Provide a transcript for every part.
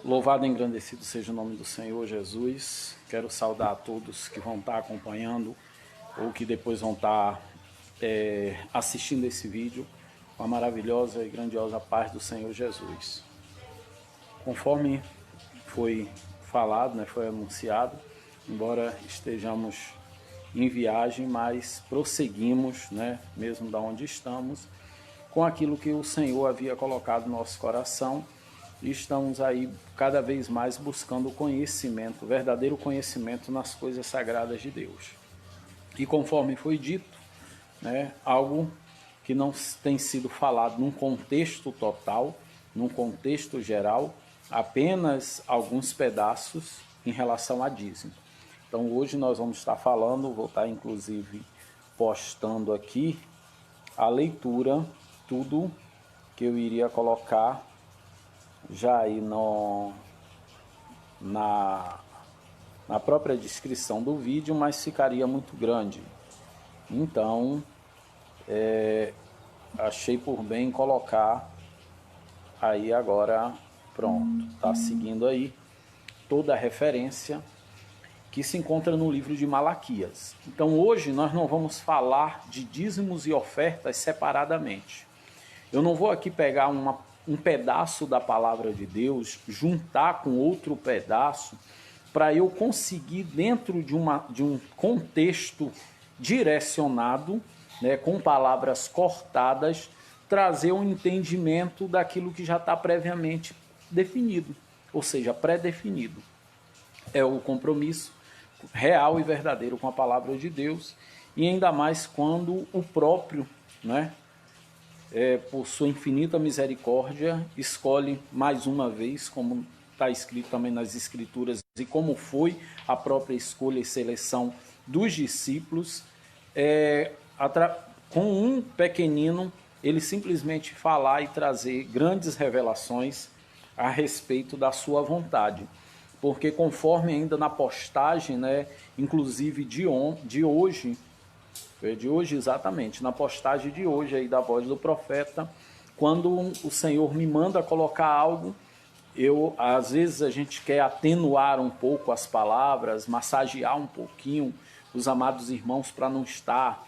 Louvado e engrandecido seja o nome do Senhor Jesus. Quero saudar a todos que vão estar acompanhando ou que depois vão estar assistindo esse vídeo com a maravilhosa e grandiosa paz do Senhor Jesus. Conforme foi falado, foi anunciado, embora estejamos em viagem, mas prosseguimos, mesmo da onde estamos, com aquilo que o Senhor havia colocado no nosso coração. E estamos aí cada vez mais buscando o conhecimento, o verdadeiro conhecimento nas coisas sagradas de Deus. E conforme foi dito, algo que não tem sido falado num contexto total, num contexto geral, apenas alguns pedaços em relação a dízimo. Então hoje nós vamos estar falando, vou estar inclusive postando aqui a leitura, tudo que eu iria colocar já aí na própria descrição do vídeo, mas ficaria muito grande. Então, achei por bem colocar aí agora, pronto. Tá seguindo aí toda a referência que se encontra no livro de Malaquias. Então hoje nós não vamos falar de dízimos e ofertas separadamente. Eu não vou aqui pegar um pedaço da palavra de Deus, juntar com outro pedaço, para eu conseguir, dentro de um contexto direcionado, com palavras cortadas, trazer um entendimento daquilo que já está previamente definido, ou seja, pré-definido. É o compromisso real e verdadeiro com a palavra de Deus, e ainda mais quando o próprio, por sua infinita misericórdia, escolhe mais uma vez, como está escrito também nas Escrituras, e como foi a própria escolha e seleção dos discípulos, com um pequenino, ele simplesmente falar e trazer grandes revelações a respeito da sua vontade. Porque conforme ainda na postagem, inclusive de hoje exatamente, na postagem de hoje aí da Voz do Profeta, quando o Senhor me manda colocar algo, às vezes a gente quer atenuar um pouco as palavras, massagear um pouquinho os amados irmãos para não estar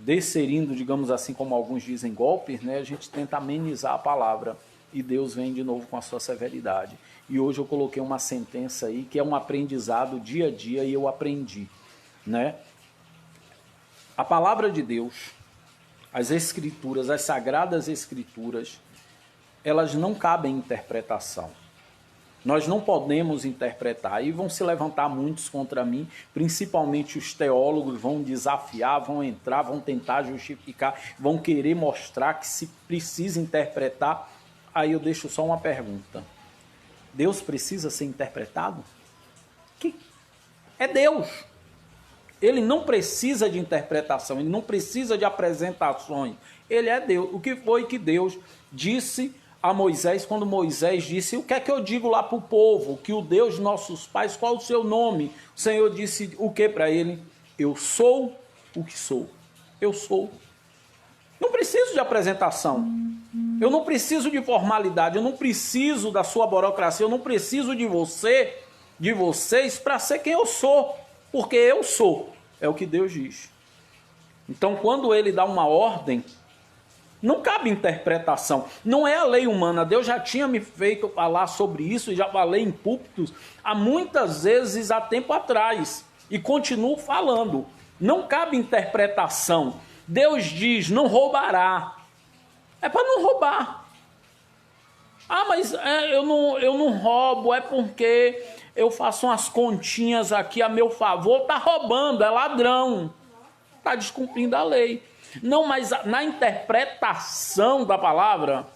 desferindo, digamos assim, como alguns dizem, golpes, a gente tenta amenizar a palavra e Deus vem de novo com a sua severidade. E hoje eu coloquei uma sentença aí que é um aprendizado dia a dia e eu aprendi. A palavra de Deus, as escrituras, as sagradas escrituras, elas não cabem interpretação. Nós não podemos interpretar, e vão se levantar muitos contra mim, principalmente os teólogos vão desafiar, vão entrar, vão tentar justificar, vão querer mostrar que se precisa interpretar. Aí eu deixo só uma pergunta: Deus precisa ser interpretado? É Deus. Ele não precisa de interpretação, ele não precisa de apresentações. Ele é Deus. O que foi que Deus disse a Moisés, quando Moisés disse: o que é que eu digo lá para o povo? Que o Deus de nossos pais, qual o seu nome? O Senhor disse o que para ele? Eu sou o que sou. Eu sou. Não preciso de apresentação. Eu não preciso de formalidade. Eu não preciso da sua burocracia. Eu não preciso de você, de vocês, para ser quem eu sou. Porque eu sou, é o que Deus diz. Então, quando ele dá uma ordem, não cabe interpretação. Não é a lei humana. Deus já tinha me feito falar sobre isso, e já falei em púlpitos há muitas vezes, há tempo atrás. E continuo falando. Não cabe interpretação. Deus diz: não roubará. É para não roubar. Mas eu não roubo, é porque eu faço umas continhas aqui a meu favor. Está roubando, é ladrão. Está descumprindo a lei. Não, mas na interpretação da palavra,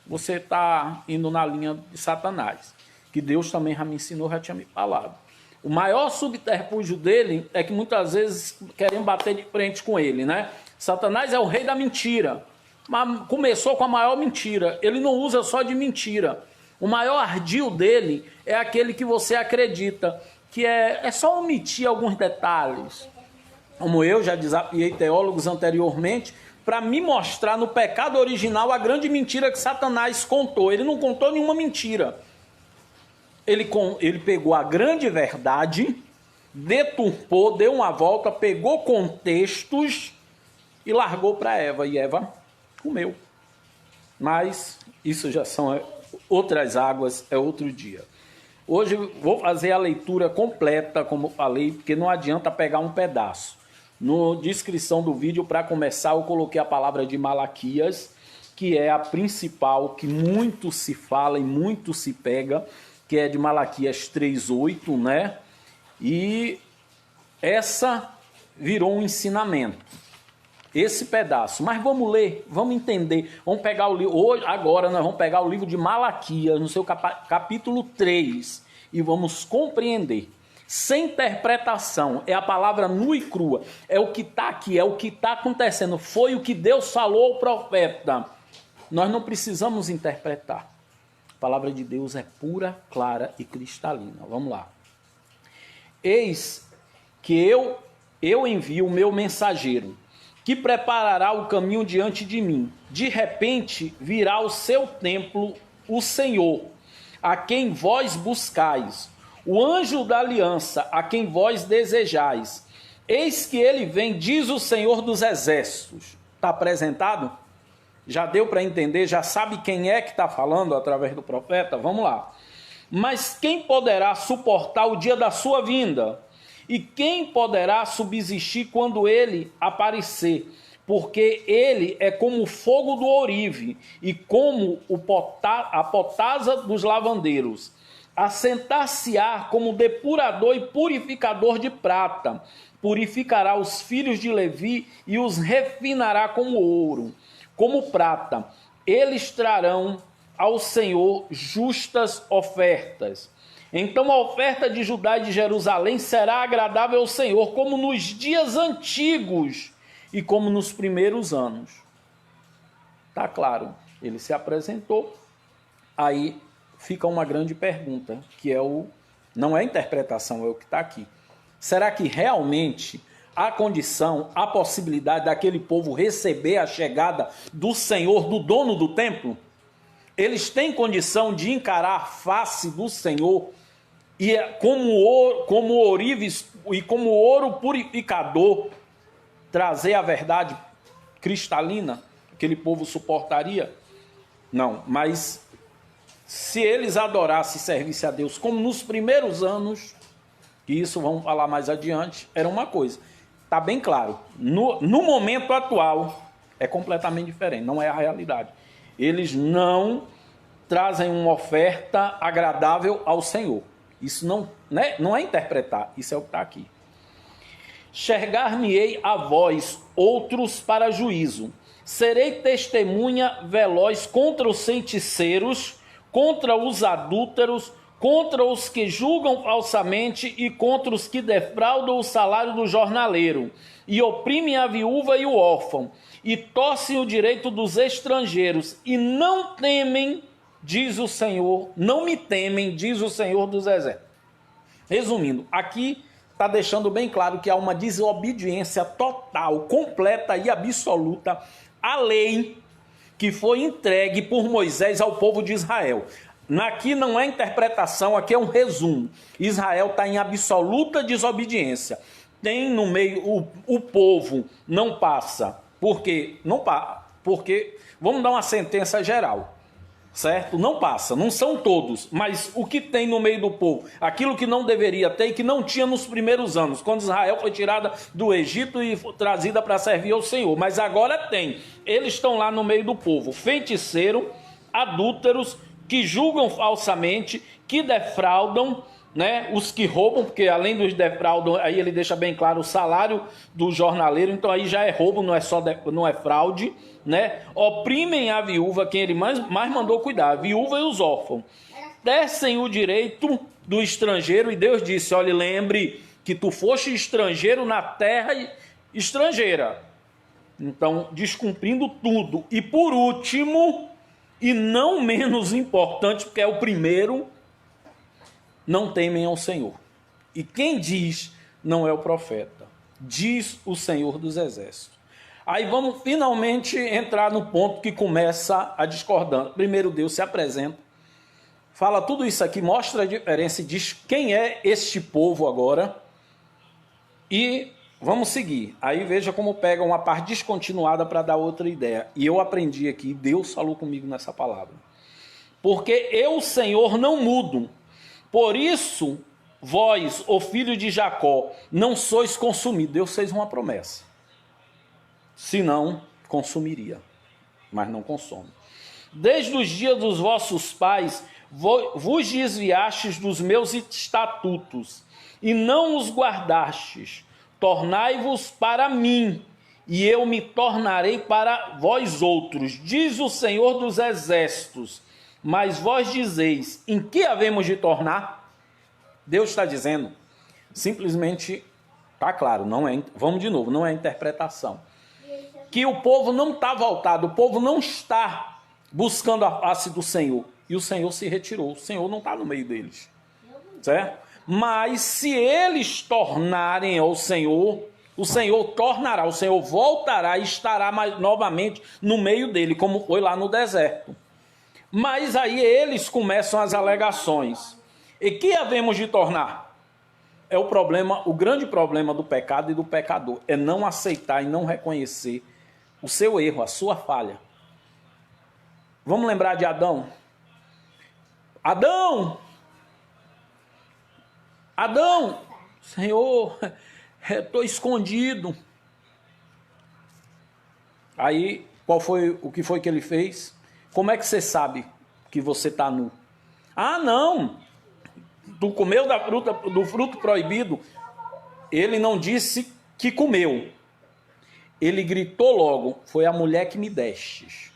você está indo na linha de Satanás, que Deus também já me ensinou, já tinha me falado. O maior subterfúgio dele é que muitas vezes querem bater de frente com ele, Satanás é o rei da mentira. Mas começou com a maior mentira. Ele não usa só de mentira. O maior ardil dele é aquele que você acredita, que é só omitir alguns detalhes. Como eu já desafiei teólogos anteriormente, para me mostrar no pecado original a grande mentira que Satanás contou. Ele não contou nenhuma mentira. Ele pegou a grande verdade, deturpou, deu uma volta, pegou contextos e largou para Eva. E Eva comeu. Mas isso já são outras águas, é outro dia. Hoje vou fazer a leitura completa, como eu falei, porque não adianta pegar um pedaço. Na descrição do vídeo, para começar, eu coloquei a palavra de Malaquias, que é a principal, que muito se fala e muito se pega, que é de Malaquias 3:8, né? E essa virou um ensinamento. Esse pedaço. Mas vamos ler, vamos entender. Vamos pegar o livro. Hoje, agora nós vamos pegar o livro de Malaquias, no seu capítulo 3, e vamos compreender. Sem interpretação, é a palavra nua e crua. É o que está aqui, é o que está acontecendo. Foi o que Deus falou ao profeta. Nós não precisamos interpretar. A palavra de Deus é pura, clara e cristalina. Vamos lá. Eis que eu envio o meu mensageiro, que preparará o caminho diante de mim. De repente virá ao seu templo o Senhor, a quem vós buscais, o anjo da aliança, a quem vós desejais. Eis que ele vem, diz o Senhor dos exércitos. Está apresentado? Já deu para entender? Já sabe quem é que está falando através do profeta? Vamos lá. Mas quem poderá suportar o dia da sua vinda? E quem poderá subsistir quando ele aparecer? Porque ele é como o fogo do ourive e como a potasa dos lavandeiros. Assentar-se-á como depurador e purificador de prata. Purificará os filhos de Levi e os refinará como ouro, como prata. Eles trarão ao Senhor justas ofertas. Então a oferta de Judá e de Jerusalém será agradável ao Senhor, como nos dias antigos e como nos primeiros anos. Tá claro, ele se apresentou. Aí fica uma grande pergunta, que é não é a interpretação, é o que está aqui. Será que realmente há condição, há possibilidade daquele povo receber a chegada do Senhor, do dono do templo? Eles têm condição de encarar a face do Senhor e como ourives e como ouro purificador trazer a verdade cristalina? Aquele povo suportaria? Não, mas se eles adorassem e servissem a Deus como nos primeiros anos, que isso vamos falar mais adiante, era uma coisa. Está bem claro, no momento atual é completamente diferente, não é a realidade. Eles não trazem uma oferta agradável ao Senhor. Isso não é interpretar, isso é o que está aqui. Enxergar-me-ei a vós, outros para juízo. Serei testemunha veloz contra os feiticeiros, contra os adúlteros, contra os que julgam falsamente e contra os que defraudam o salário do jornaleiro, e oprimem a viúva e o órfão, e torcem o direito dos estrangeiros, e não temem, diz o Senhor, não me temem, diz o Senhor dos exércitos. Resumindo, aqui está deixando bem claro que há uma desobediência total, completa e absoluta à lei que foi entregue por Moisés ao povo de Israel. Aqui não é interpretação, aqui é um resumo. Israel está em absoluta desobediência. Tem no meio, o povo não passa. Por quê? Não passa. Porque, vamos dar uma sentença geral, certo? Não passa, não são todos, mas o que tem no meio do povo, aquilo que não deveria ter e que não tinha nos primeiros anos, quando Israel foi tirada do Egito e foi trazida para servir ao Senhor, mas agora tem. Eles estão lá no meio do povo, feiticeiro, adúlteros, que julgam falsamente, que defraudam, né? Os que roubam, porque além dos defraudam, aí ele deixa bem claro o salário do jornaleiro, então aí já é roubo, não é fraude, né? Oprimem a viúva, quem ele mais mandou cuidar, a viúva e os órfãos. Descem o direito do estrangeiro, e Deus disse: olha, lembre que tu foste estrangeiro na terra estrangeira. Então, descumprindo tudo. E por último, e não menos importante, porque é o primeiro, não temem ao Senhor. E quem diz não é o profeta, diz o Senhor dos exércitos. Aí vamos finalmente entrar no ponto que começa a discordância. Primeiro Deus se apresenta, fala tudo isso aqui, mostra a diferença e diz quem é este povo agora. E vamos seguir. Aí veja como pega uma parte descontinuada para dar outra ideia. E eu aprendi aqui, Deus falou comigo nessa palavra. Porque eu, Senhor, não mudo. Por isso, vós, o filho de Jacó, não sois consumidos. Deus fez uma promessa. Senão, consumiria. Mas não consome. Desde os dias dos vossos pais, vos desviastes dos meus estatutos, e não os guardastes. Tornai-vos para mim, e eu me tornarei para vós outros, diz o Senhor dos Exércitos. Mas vós dizeis, em que havemos de tornar? Deus está dizendo, simplesmente, está claro, não é, vamos de novo, não é interpretação. Que o povo não está voltado, o povo não está buscando a face do Senhor. E o Senhor se retirou, o Senhor não está no meio deles. Certo? Mas se eles tornarem ao Senhor, o Senhor tornará, o Senhor voltará e estará novamente no meio dele, como foi lá no deserto. Mas aí eles começam as alegações. E que havemos de tornar? É o problema, o grande problema do pecado e do pecador, é não aceitar e não reconhecer o seu erro, a sua falha. Vamos lembrar de Adão? Adão, Senhor, estou escondido. Aí, o que foi que ele fez? Como é que você sabe que você está nu? Ah, não, tu comeu do fruto proibido. Ele não disse que comeu. Ele gritou logo, foi a mulher que me destes.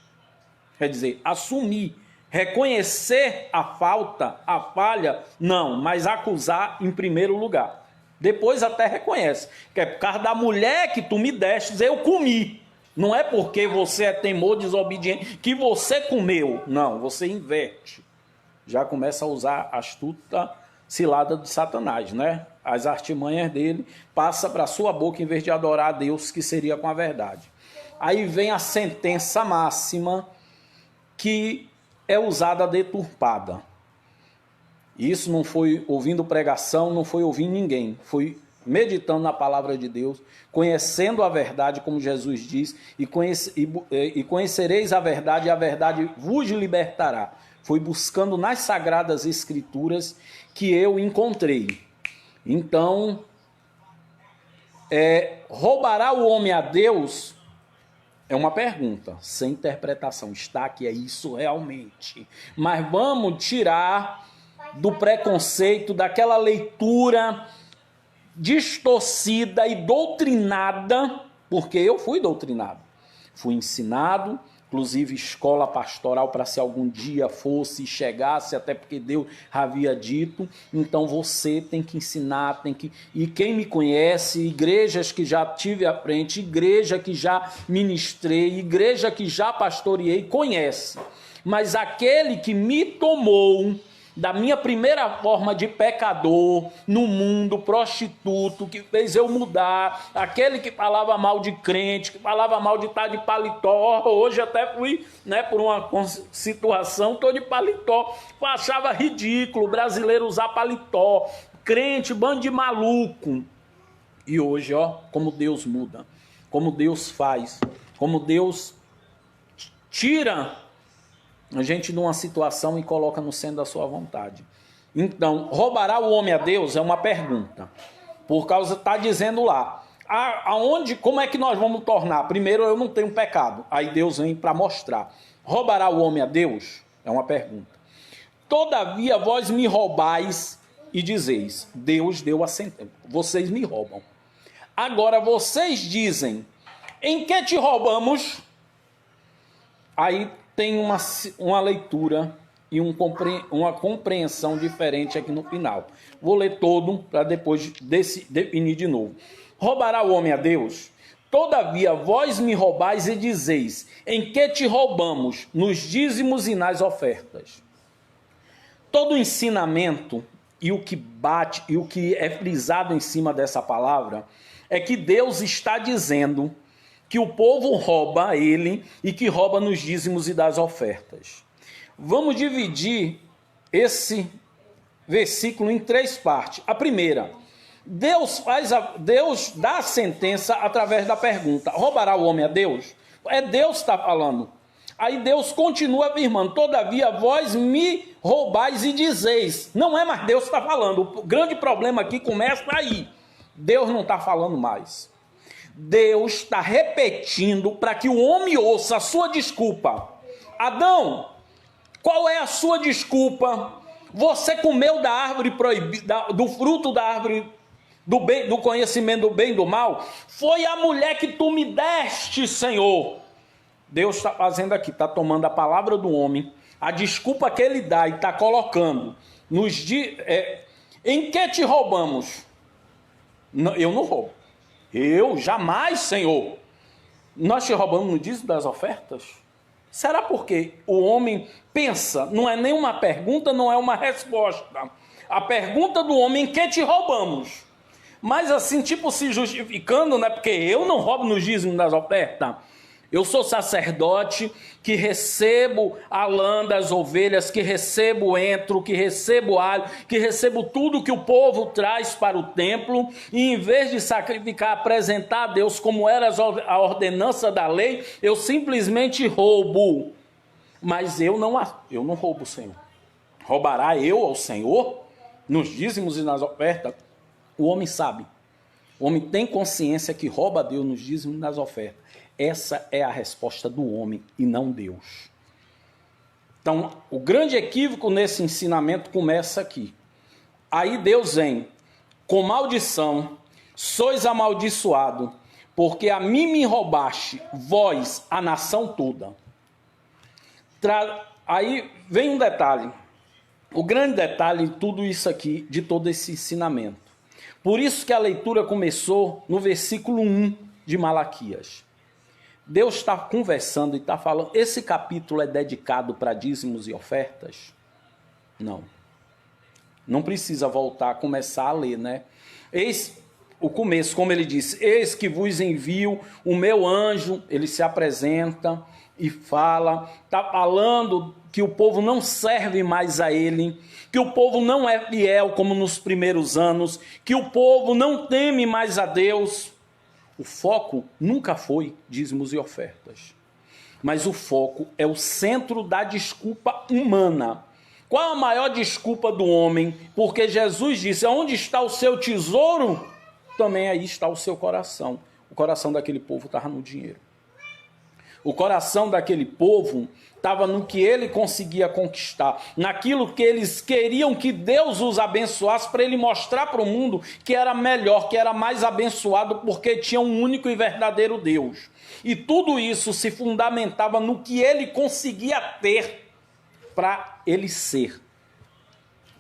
Quer dizer, assumir, reconhecer a falta, a falha, não, mas acusar em primeiro lugar. Depois até reconhece, que é por causa da mulher que tu me destes, eu comi. Não é porque você é teimoso, desobediente, que você comeu. Não, você inverte. Já começa a usar a astuta cilada de Satanás, né? As artimanhas dele, passa para a sua boca em vez de adorar a Deus, que seria com a verdade. Aí vem a sentença máxima, que é usada deturpada. Isso não foi ouvindo pregação, não foi ouvindo ninguém, foi meditando na palavra de Deus, conhecendo a verdade, como Jesus diz, e conhecereis a verdade, e a verdade vos libertará. Foi buscando nas Sagradas Escrituras que eu encontrei. Então, roubará o homem a Deus? É uma pergunta, sem interpretação. Está aqui, é isso realmente. Mas vamos tirar do preconceito, daquela leitura distorcida e doutrinada, porque eu fui doutrinado, fui ensinado, inclusive escola pastoral, para se algum dia fosse e chegasse, até porque Deus havia dito. Então você tem que ensinar, e quem me conhece, igrejas que já tive à frente, igreja que já ministrei, igreja que já pastoreei, conhece. Mas aquele que me tomou da minha primeira forma de pecador no mundo, prostituto, que fez eu mudar, aquele que falava mal de crente, que falava mal de estar de paletó, hoje até fui, né, por uma situação, estou de paletó, eu achava ridículo o brasileiro usar paletó, crente, bando de maluco. E hoje, ó, como Deus muda, como Deus faz, como Deus tira a gente numa situação e coloca no centro da sua vontade. Então, roubará o homem a Deus? É uma pergunta. Por causa, está dizendo lá, como é que nós vamos tornar? Primeiro, eu não tenho pecado. Aí Deus vem para mostrar. Roubará o homem a Deus? É uma pergunta. Todavia, vós me roubais e dizeis, Deus deu a sentença. Vocês me roubam. Agora, vocês dizem, em que te roubamos? Aí tem uma leitura e uma compreensão diferente aqui no final. Vou ler todo para depois definir de novo. Roubará o homem a Deus? Todavia vós me roubais e dizeis, em que te roubamos? Nos dízimos e nas ofertas. Todo ensinamento e o que bate e o que é frisado em cima dessa palavra é que Deus está dizendo que o povo rouba a ele e que rouba nos dízimos e das ofertas. Vamos dividir esse versículo em 3 partes. A primeira, Deus dá a sentença através da pergunta: roubará o homem a Deus? É Deus que está falando. Aí Deus continua afirmando: todavia vós me roubais e dizeis. Não é mais Deus que está falando. O grande problema aqui começa aí. Deus não está falando mais. Deus está repetindo para que o homem ouça a sua desculpa. Adão, qual é a sua desculpa? Você comeu da árvore proibida, do fruto da árvore do conhecimento do bem e do mal? Foi a mulher que tu me deste, Senhor. Deus está fazendo aqui, está tomando a palavra do homem, a desculpa que ele dá e está colocando. Em que te roubamos? Não, eu não roubo. Eu jamais, Senhor. Nós te roubamos no dízimo das ofertas? Será porque o homem pensa, não é nem uma pergunta, não é uma resposta. A pergunta do homem: em que te roubamos? Mas assim, tipo se justificando, né? Porque eu não roubo no dízimo das ofertas. Eu sou sacerdote que recebo a lã das ovelhas, que recebo o entro, que recebo o alho, que recebo tudo que o povo traz para o templo, e em vez de sacrificar, apresentar a Deus como era a ordenança da lei, eu simplesmente roubo. Mas eu não roubo, Senhor. Roubará eu ao Senhor nos dízimos e nas ofertas? O homem sabe. O homem tem consciência que rouba a Deus nos dízimos e nas ofertas. Essa é a resposta do homem e não Deus. Então, o grande equívoco nesse ensinamento começa aqui. Aí Deus vem: com maldição, sois amaldiçoado, porque a mim me roubaste, vós, a nação toda. Aí vem um detalhe. O grande detalhe de tudo isso aqui, de todo esse ensinamento. Por isso que a leitura começou no versículo 1 de Malaquias. Deus está conversando e está falando. Esse capítulo é dedicado para dízimos e ofertas? Não. Não precisa voltar a começar a ler, né? Eis o começo, como ele disse: eis que vos envio o meu anjo. Ele se apresenta e fala. Está falando que o povo não serve mais a ele, que o povo não é fiel como nos primeiros anos, que o povo não teme mais a Deus. O foco nunca foi dízimos e ofertas. Mas o foco é o centro da desculpa humana. Qual a maior desculpa do homem? Porque Jesus disse: onde está o seu tesouro, também aí está o seu coração. O coração daquele povo estava no dinheiro. O coração daquele povo estava no que ele conseguia conquistar, naquilo que eles queriam que Deus os abençoasse, para ele mostrar para o mundo que era melhor, que era mais abençoado, porque tinha um único e verdadeiro Deus. E tudo isso se fundamentava no que ele conseguia ter para ele ser.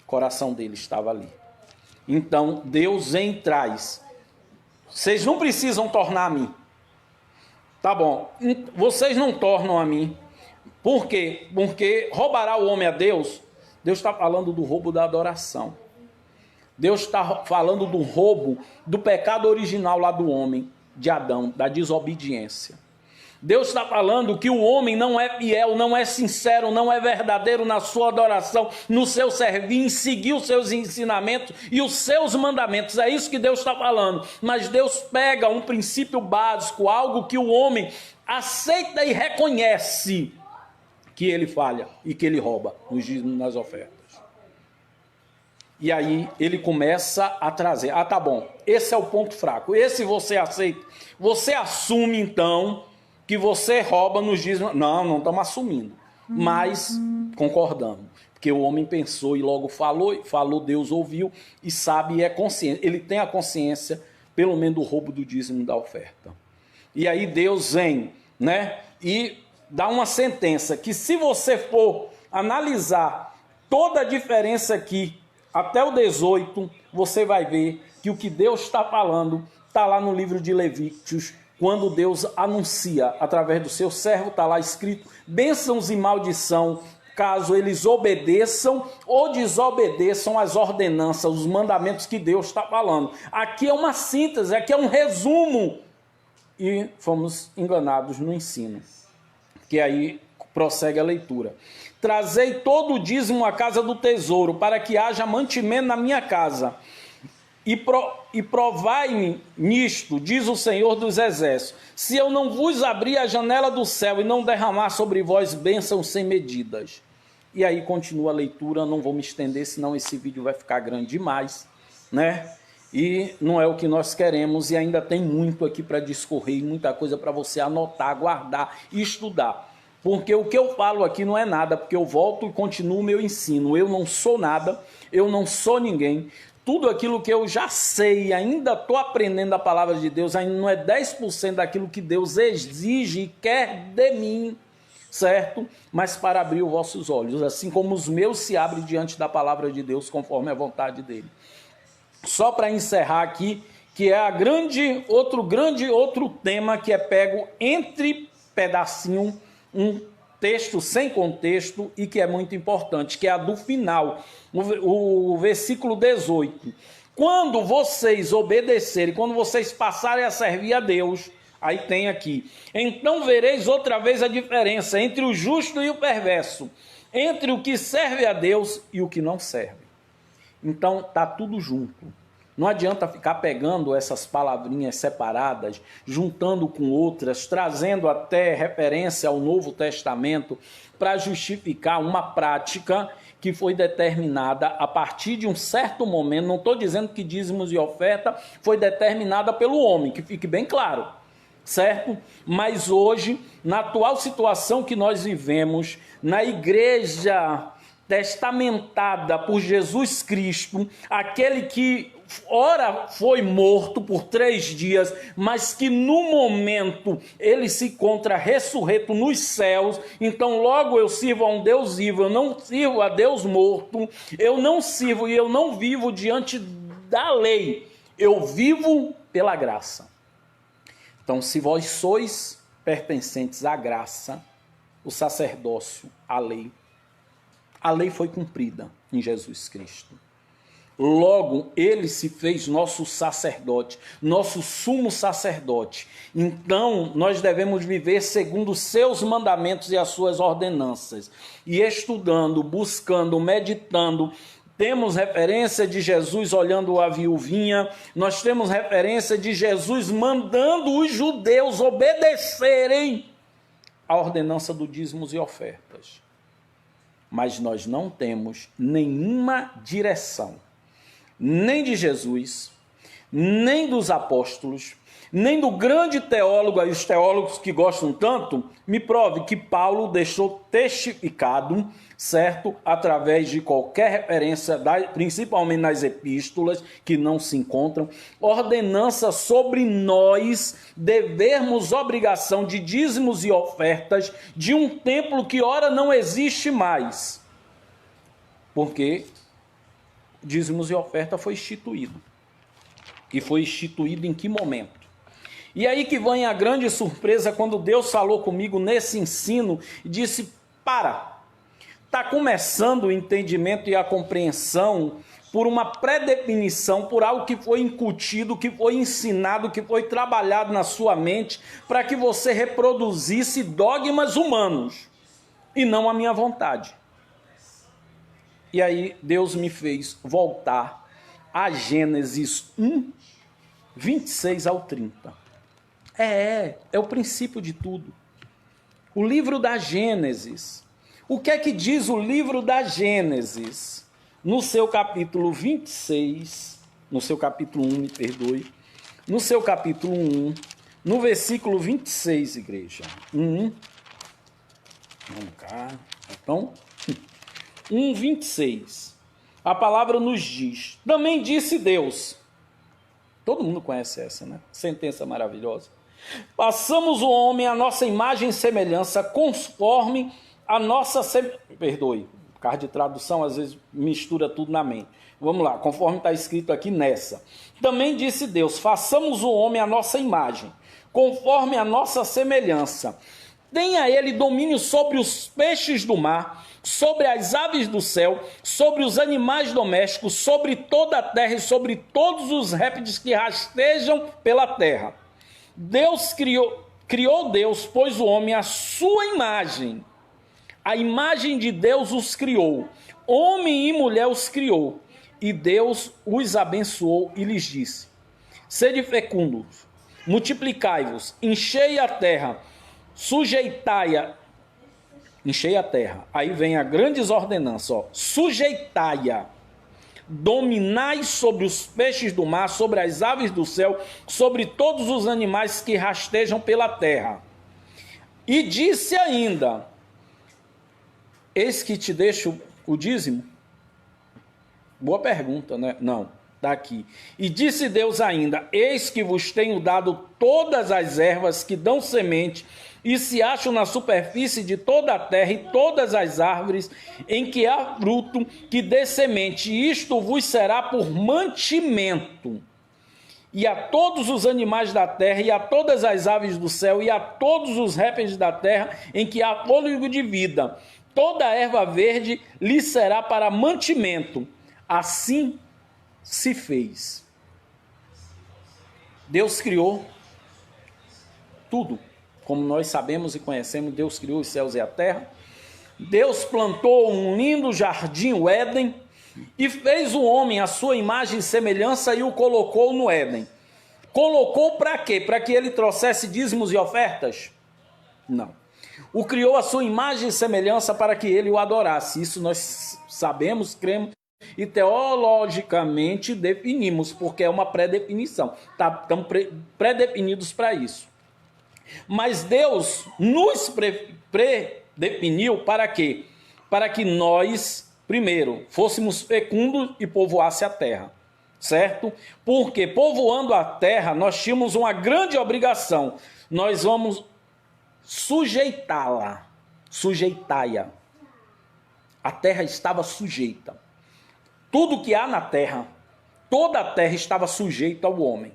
O coração dele estava ali. Então Deus vem e traz: vocês não precisam tornar a mim. Tá bom, vocês não tornam a mim. Por quê? Porque roubará o homem a Deus? Deus está falando do roubo da adoração. Deus está falando do roubo do pecado original lá do homem, de Adão, da desobediência. Deus está falando que o homem não é fiel, não é sincero, não é verdadeiro na sua adoração, no seu servir, em seguir os seus ensinamentos e os seus mandamentos. É isso que Deus está falando. Mas Deus pega um princípio básico, algo que o homem aceita e reconhece que ele falha e que ele rouba nos dízimos e nas ofertas. E aí ele começa a trazer: ah, tá bom, esse é o ponto fraco, esse você aceita. Você assume então que você rouba nos dízimos. Não estamos assumindo, mas concordamos. Porque o homem pensou e logo falou, Deus ouviu e sabe e é consciente. Ele tem a consciência, pelo menos, do roubo do dízimo da oferta. E aí Deus vem, né, e dá uma sentença que, se você for analisar toda a diferença aqui, até o 18, você vai ver que o que Deus está falando está lá no livro de Levíticos, quando Deus anuncia, através do seu servo, está lá escrito: bênçãos e maldição, caso eles obedeçam ou desobedeçam as ordenanças, os mandamentos que Deus está falando. Aqui é uma síntese, aqui é um resumo e fomos enganados no ensino. Que aí prossegue a leitura. Trazei todo o dízimo à casa do tesouro, para que haja mantimento na minha casa. E provai-me nisto, diz o Senhor dos Exércitos, se eu não vos abrir a janela do céu e não derramar sobre vós bênçãos sem medidas. E aí continua a leitura, não vou me estender, senão esse vídeo vai ficar grande demais, né? E não é o que nós queremos, e ainda tem muito aqui para discorrer, muita coisa para você anotar, guardar e estudar. Porque o que eu falo aqui não é nada, porque eu volto e continuo o meu ensino. Eu não sou nada, eu não sou ninguém. Tudo aquilo que eu já sei, ainda estou aprendendo a palavra de Deus, ainda não é 10% daquilo que Deus exige e quer de mim, certo? Mas para abrir os vossos olhos, assim como os meus se abrem diante da palavra de Deus, conforme a vontade dele. Só para encerrar aqui, que é outro tema que é pego entre pedacinho, um texto sem contexto e que é muito importante, que é a do final, o versículo 18. Quando vocês obedecerem, quando vocês passarem a servir a Deus, aí tem aqui, então vereis outra vez a diferença entre o justo e o perverso, entre o que serve a Deus e o que não serve. Então está tudo junto. Não adianta ficar pegando essas palavrinhas separadas, juntando com outras, trazendo até referência ao Novo Testamento para justificar uma prática que foi determinada a partir de um certo momento. Não estou dizendo que dízimos e oferta foi determinada pelo homem, que fique bem claro, certo? Mas hoje, na atual situação que nós vivemos, na igreja testamentada por Jesus Cristo, aquele que ora foi morto por 3 dias, mas que no momento ele se encontra ressurreto nos céus. Então logo eu sirvo a um Deus vivo, eu não sirvo a Deus morto, eu não sirvo e eu não vivo diante da lei, eu vivo pela graça. Então se vós sois pertencentes à graça, o sacerdócio, a lei foi cumprida em Jesus Cristo. Logo, ele se fez nosso sacerdote, nosso sumo sacerdote. Então, nós devemos viver segundo os seus mandamentos e as suas ordenanças. E estudando, buscando, meditando, temos referência de Jesus olhando a viuvinha, nós temos referência de Jesus mandando os judeus obedecerem a ordenança do dízimos e ofertas. Mas nós não temos nenhuma direção, nem de Jesus, nem dos apóstolos, nem do grande teólogo, aí os teólogos que gostam tanto, me prove que Paulo deixou testificado, certo? Através de qualquer referência, principalmente nas epístolas, que não se encontram, ordenança sobre nós devermos obrigação de dízimos e ofertas de um templo que ora não existe mais. Porque dízimos e oferta foi instituído. E foi instituído em que momento? E aí que vem a grande surpresa quando Deus falou comigo nesse ensino e disse, está começando o entendimento e a compreensão por uma pré-definição, por algo que foi incutido, que foi ensinado, que foi trabalhado na sua mente, para que você reproduzisse dogmas humanos e não a minha vontade. E aí Deus me fez voltar a Gênesis 1, 26 ao 30. É o princípio de tudo. O livro da Gênesis. O que é que diz o livro da Gênesis? No seu capítulo 26, no seu capítulo 1, me perdoe, no seu capítulo 1, no versículo 26, igreja. Vamos cá. Então, 1, 26. A palavra nos diz, também disse Deus. Todo mundo conhece essa, né? Sentença maravilhosa. Passamos o homem à nossa imagem e semelhança, conforme a nossa... Perdoe, por causa de tradução, às vezes mistura tudo na mente. Vamos lá, conforme está escrito aqui nessa. Também disse Deus, façamos o homem à nossa imagem, conforme a nossa semelhança. Tenha ele domínio sobre os peixes do mar, sobre as aves do céu, sobre os animais domésticos, sobre toda a terra e sobre todos os répteis que rastejam pela terra. Criou Deus, pois o homem à sua imagem. A imagem de Deus os criou. Homem e mulher os criou. E Deus os abençoou e lhes disse: sede fecundos, multiplicai-vos, enchei a terra, sujeitai-a. Enchei a terra. Aí vem a grandes ordenanças, ó. Sujeitai-a. Dominai sobre os peixes do mar, sobre as aves do céu, sobre todos os animais que rastejam pela terra. E disse ainda: eis que te deixo o dízimo? Boa pergunta, né? Não, está aqui. E disse Deus ainda: eis que vos tenho dado todas as ervas que dão semente, e se acham na superfície de toda a terra, e todas as árvores em que há fruto que dê semente, e isto vos será por mantimento. E a todos os animais da terra, e a todas as aves do céu, e a todos os répteis da terra, em que há fôlego de vida, toda a erva verde lhe será para mantimento. Assim se fez. Deus criou tudo. Como nós sabemos e conhecemos, Deus criou os céus e a terra. Deus plantou um lindo jardim, o Éden, e fez o homem à sua imagem e semelhança e o colocou no Éden. Colocou para quê? Para que ele trouxesse dízimos e ofertas? Não. O criou à sua imagem e semelhança para que ele o adorasse. Isso nós sabemos, cremos e teologicamente definimos, porque é uma pré-definição. Estamos pré-definidos para isso. Mas Deus nos predefiniu para quê? Para que nós, primeiro, fôssemos fecundos e povoasse a terra, certo? Porque povoando a terra, nós tínhamos uma grande obrigação. Nós vamos sujeitá-la, sujeitai-a. A terra estava sujeita. Tudo que há na terra, toda a terra estava sujeita ao homem.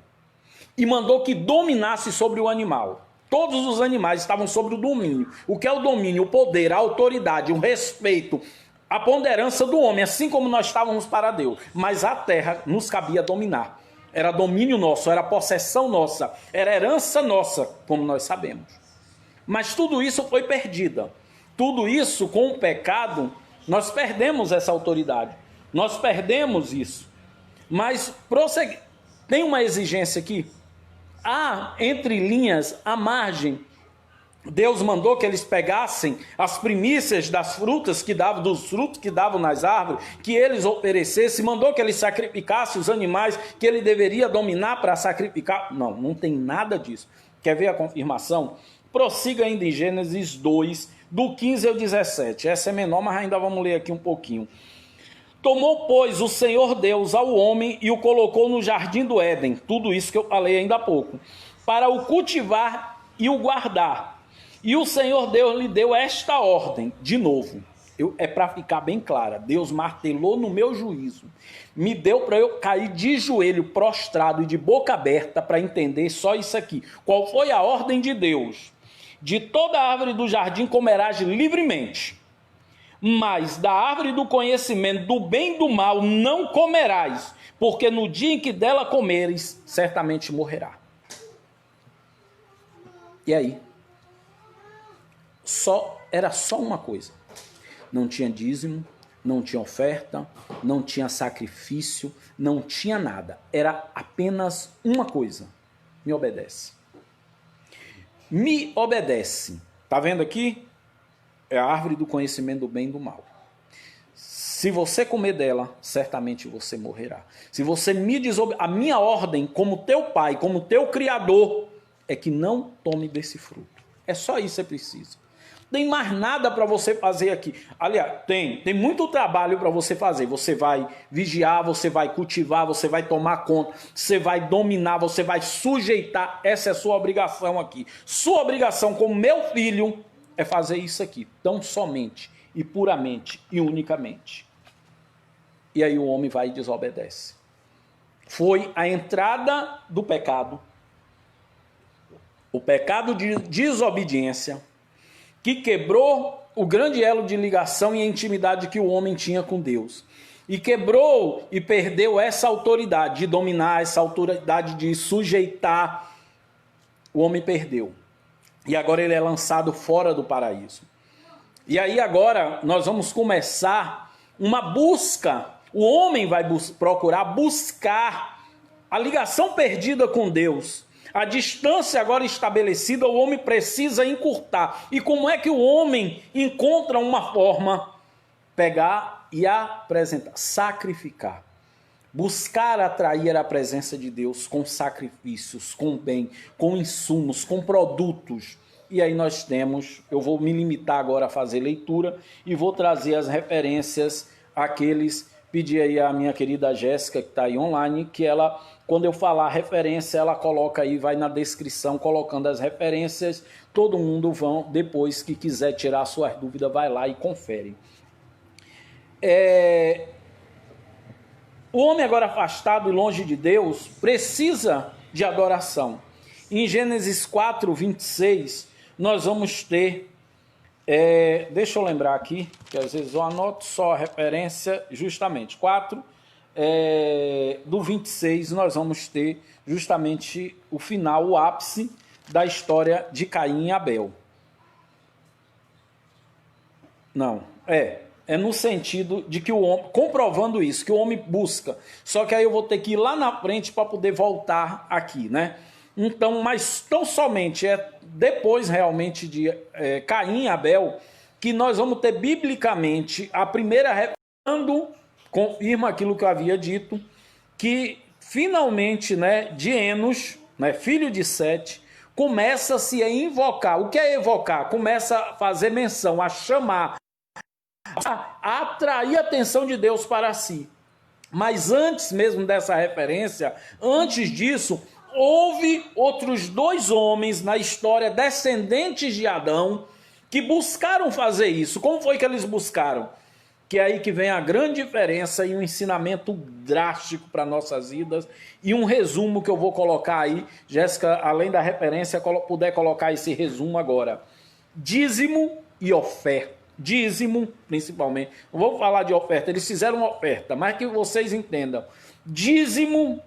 E mandou que dominasse sobre o animal. Todos os animais estavam sobre o domínio. O que é o domínio? O poder, a autoridade, o respeito, a ponderância do homem, assim como nós estávamos para Deus. Mas a terra nos cabia dominar. Era domínio nosso, era possessão nossa, era herança nossa, como nós sabemos. Mas tudo isso foi perdida. Tudo isso, com o pecado, nós perdemos essa autoridade. Nós perdemos isso. Mas tem uma exigência aqui. Há, entre linhas, à margem, Deus mandou que eles pegassem as primícias das frutas que davam, dos frutos que davam nas árvores, que eles oferecessem, mandou que eles sacrificassem os animais que ele deveria dominar para sacrificar. Não, não tem nada disso. Quer ver a confirmação? Prossiga ainda em Gênesis 2, do 15 ao 17. Essa é menor, mas ainda vamos ler aqui um pouquinho. Tomou, pois, o Senhor Deus ao homem e o colocou no jardim do Éden, tudo isso que eu falei ainda há pouco, para o cultivar e o guardar. E o Senhor Deus lhe deu esta ordem, de novo, é para ficar bem clara, Deus martelou no meu juízo, me deu para eu cair de joelho, prostrado e de boca aberta para entender só isso aqui. Qual foi a ordem de Deus? De toda árvore do jardim comerás livremente, mas da árvore do conhecimento do bem e do mal não comerás, porque no dia em que dela comeres, certamente morrerá. E aí? Era só uma coisa. Não tinha dízimo, não tinha oferta, não tinha sacrifício, não tinha nada. Era apenas uma coisa. Me obedece. Me obedece. Tá vendo aqui? É a árvore do conhecimento do bem e do mal. Se você comer dela, certamente você morrerá. Se você me desobedecer, a minha ordem como teu pai, como teu criador, é que não tome desse fruto. É só isso que você precisa. Não tem mais nada para você fazer aqui. Aliás, tem muito trabalho para você fazer. Você vai vigiar, você vai cultivar, você vai tomar conta, você vai dominar, você vai sujeitar. Essa é a sua obrigação aqui. Sua obrigação como meu filho é fazer isso aqui, tão somente e puramente e unicamente. E aí o homem vai e desobedece. Foi a entrada do pecado, o pecado de desobediência, que quebrou o grande elo de ligação e intimidade que o homem tinha com Deus. E quebrou e perdeu essa autoridade de dominar, essa autoridade de sujeitar o homem perdeu. E agora ele é lançado fora do paraíso. E aí agora nós vamos começar uma busca. O homem vai procurar buscar a ligação perdida com Deus. A distância agora estabelecida, o homem precisa encurtar. E como é que o homem encontra uma forma? Pegar e apresentar, sacrificar. Buscar atrair a presença de Deus com sacrifícios, com bem, com insumos, com produtos. E aí nós temos, eu vou me limitar agora a fazer leitura e vou trazer as referências àqueles, pedir aí a minha querida Jéssica, que está aí online, que ela, quando eu falar referência, ela coloca aí, vai na descrição, colocando as referências, todo mundo vão, depois que quiser tirar suas dúvidas, vai lá e confere. O homem agora afastado e longe de Deus precisa de adoração. Em Gênesis 4, 26, nós vamos ter, deixa eu lembrar aqui, que às vezes eu anoto só a referência, justamente, 4, do 26, nós vamos ter justamente o final, o ápice da história de Caim e Abel. Não, é no sentido de que o homem, comprovando isso, que o homem busca. Só que aí eu vou ter que ir lá na frente para poder voltar aqui, né? Então, mas tão somente depois realmente de Caim e Abel que nós vamos ter biblicamente a primeira quando confirma aquilo que eu havia dito, que finalmente, né, de Enos, né, filho de Sete, começa-se a invocar. O que é evocar? Começa a fazer menção, a chamar, a atrair a atenção de Deus para si. Mas antes mesmo dessa referência, antes disso, houve outros dois homens na história, descendentes de Adão, que buscaram fazer isso. Como foi que eles buscaram? Que é aí que vem a grande diferença e um ensinamento drástico para nossas vidas e um resumo que eu vou colocar aí. Jéssica, além da referência, puder colocar esse resumo agora. Dízimo e oferta. Dízimo, principalmente. Não vou falar de oferta, eles fizeram uma oferta, mas que vocês entendam. Dízimo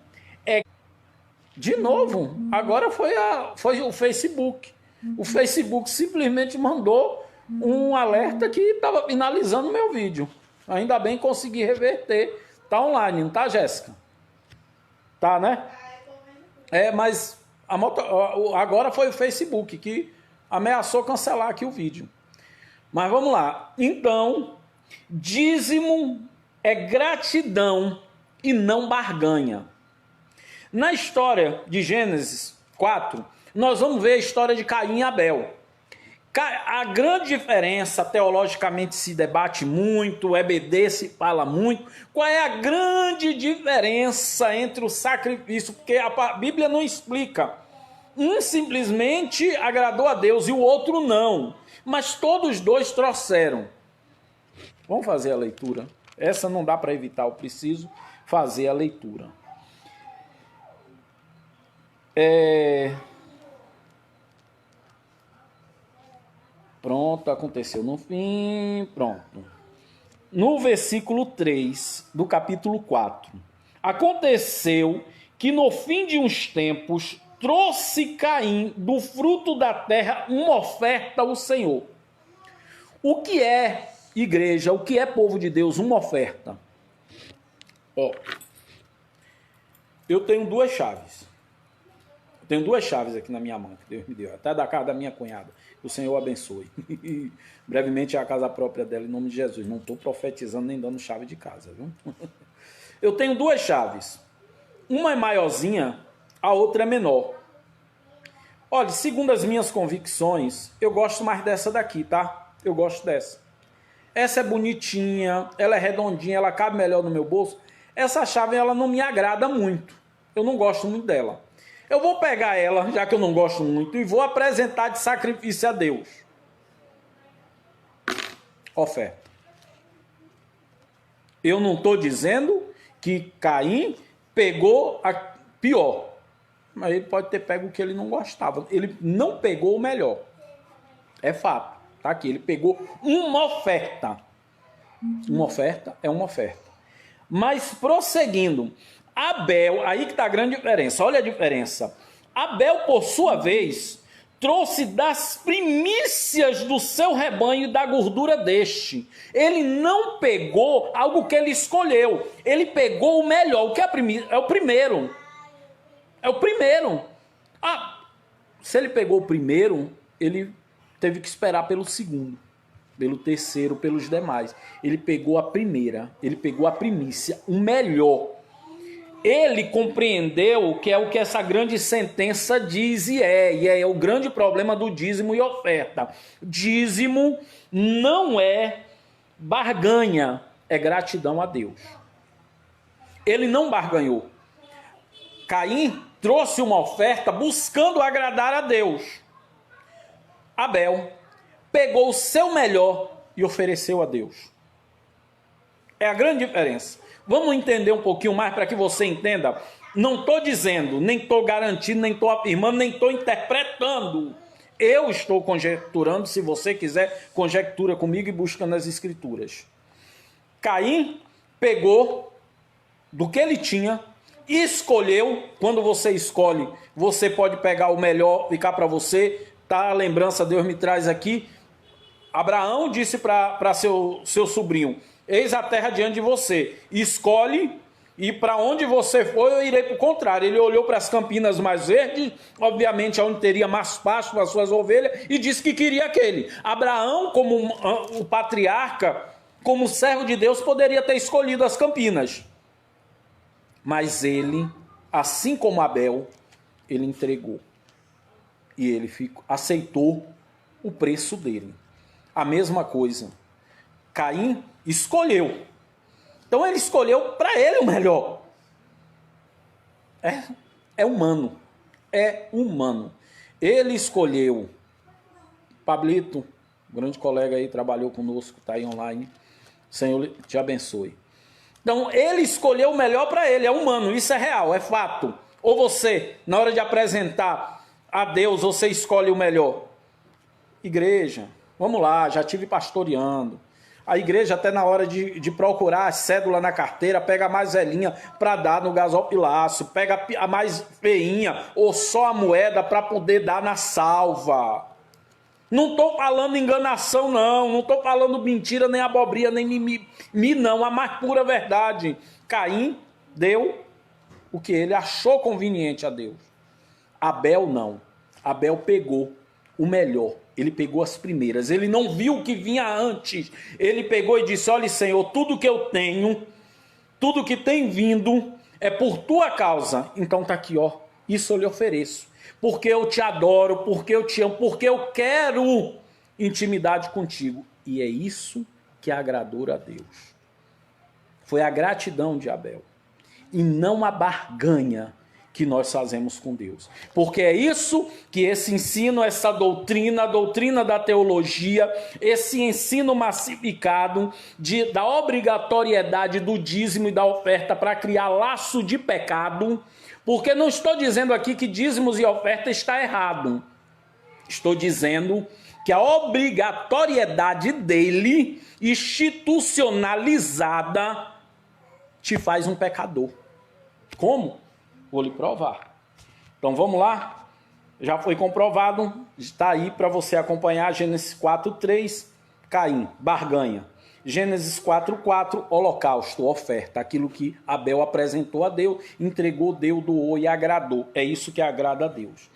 é... De novo, agora foi o Facebook. O Facebook simplesmente mandou um alerta que estava finalizando o meu vídeo. Ainda bem que consegui reverter. Tá online, não tá, Jéssica? Tá, né? Mas agora foi o Facebook que ameaçou cancelar aqui o vídeo. Mas vamos lá. Então, dízimo é gratidão e não barganha. Na história de Gênesis 4, nós vamos ver a história de Caim e Abel. A grande diferença, teologicamente se debate muito, o EBD se fala muito, qual é a grande diferença entre o sacrifício, porque a Bíblia não explica. Um simplesmente agradou a Deus e o outro não, mas todos dois trouxeram. Vamos fazer a leitura. Essa não dá para evitar, eu preciso fazer a leitura. Pronto, aconteceu no fim, pronto. No versículo 3 do capítulo 4. Aconteceu que no fim de uns tempos trouxe Caim do fruto da terra uma oferta ao Senhor. O que é igreja, o que é povo de Deus, uma oferta? Eu tenho duas chaves. Tenho duas chaves aqui na minha mão, que Deus me deu, até da casa da minha cunhada. Que o Senhor abençoe. Brevemente é a casa própria dela, em nome de Jesus. Não estou profetizando nem dando chave de casa, viu? Eu tenho duas chaves. Uma é maiorzinha, a outra é menor. Olha, segundo as minhas convicções, eu gosto mais dessa daqui, tá? Eu gosto dessa. Essa é bonitinha, ela é redondinha, ela cabe melhor no meu bolso. Essa chave, ela não me agrada muito. Eu não gosto muito dela. Eu vou pegar ela, já que eu não gosto muito, e vou apresentar de sacrifício a Deus. Oferta. Eu não estou dizendo que Caim pegou a pior. Mas ele pode ter pego o que ele não gostava. Ele não pegou o melhor. É fato. Tá aqui. Ele pegou uma oferta. Uma oferta é uma oferta. Mas prosseguindo. Abel, aí que está a grande diferença. Olha a diferença. Abel, por sua vez, trouxe das primícias do seu rebanho e da gordura deste. Ele não pegou algo que ele escolheu. Ele pegou o melhor. O que é é o primeiro. É o primeiro. Se ele pegou o primeiro, ele teve que esperar pelo segundo, pelo terceiro, pelos demais. Ele pegou a primeira. Ele pegou a primícia, o melhor. Ele compreendeu que é o que essa grande sentença diz e é o grande problema do dízimo e oferta. Dízimo não é barganha, é gratidão a Deus. Ele não barganhou. Caim trouxe uma oferta buscando agradar a Deus. Abel pegou o seu melhor e ofereceu a Deus. É a grande diferença. Vamos entender um pouquinho mais para que você entenda. Não estou dizendo, nem estou garantindo, nem estou afirmando, nem estou interpretando. Eu estou conjecturando. Se você quiser, conjectura comigo e busca nas escrituras. Caim pegou do que ele tinha e escolheu. Quando você escolhe, você pode pegar o melhor, ficar para você. Tá? A lembrança Deus me traz aqui. Abraão disse para seu sobrinho: eis a terra diante de você, escolhe, e para onde você for eu irei para o contrário. Ele olhou para as campinas mais verdes, obviamente onde teria mais pasto para as suas ovelhas, e disse que queria aquele. Abraão, como o patriarca, como servo de Deus, poderia ter escolhido as campinas, mas ele, assim como Abel, ele entregou, e ele aceitou o preço dele. A mesma coisa, Caim escolheu. Então ele escolheu para ele o melhor. É humano. É humano. Ele escolheu. Pablito, grande colega aí, trabalhou conosco, está aí online. Senhor te abençoe. Então ele escolheu o melhor para ele. É humano, isso é real, é fato. Ou você, na hora de apresentar a Deus, você escolhe o melhor. Igreja, vamos lá, já tive pastoreando. A igreja, até na hora de procurar a cédula na carteira, pega a mais velhinha para dar no gasopilaço, pega a mais feinha ou só a moeda para poder dar na salva. Não estou falando enganação, não estou falando mentira, nem abobria, nem mimimi, não, a mais pura verdade. Caim deu o que ele achou conveniente a Deus. Abel não. Abel pegou o melhor. Ele pegou as primeiras. Ele não viu o que vinha antes. Ele pegou e disse: olha, Senhor, tudo que eu tenho, tudo que tem vindo é por tua causa. Então está aqui, ó. Isso eu lhe ofereço. Porque eu te adoro, porque eu te amo, porque eu quero intimidade contigo. E é isso que agradou a Deus. Foi a gratidão de Abel. E não a barganha que nós fazemos com Deus. Porque é isso que esse ensino, essa doutrina, a doutrina da teologia, esse ensino massificado da obrigatoriedade do dízimo e da oferta para criar laço de pecado. Porque não estou dizendo aqui que dízimos e oferta está errado. Estou dizendo que a obrigatoriedade dele, institucionalizada, te faz um pecador. Como? Vou lhe provar. Então vamos lá. Já foi comprovado. Está aí para você acompanhar. Gênesis 4:3, Caim, barganha. Gênesis 4:4, holocausto, oferta. Aquilo que Abel apresentou a Deus, entregou, deu, doou e agradou. É isso que agrada a Deus.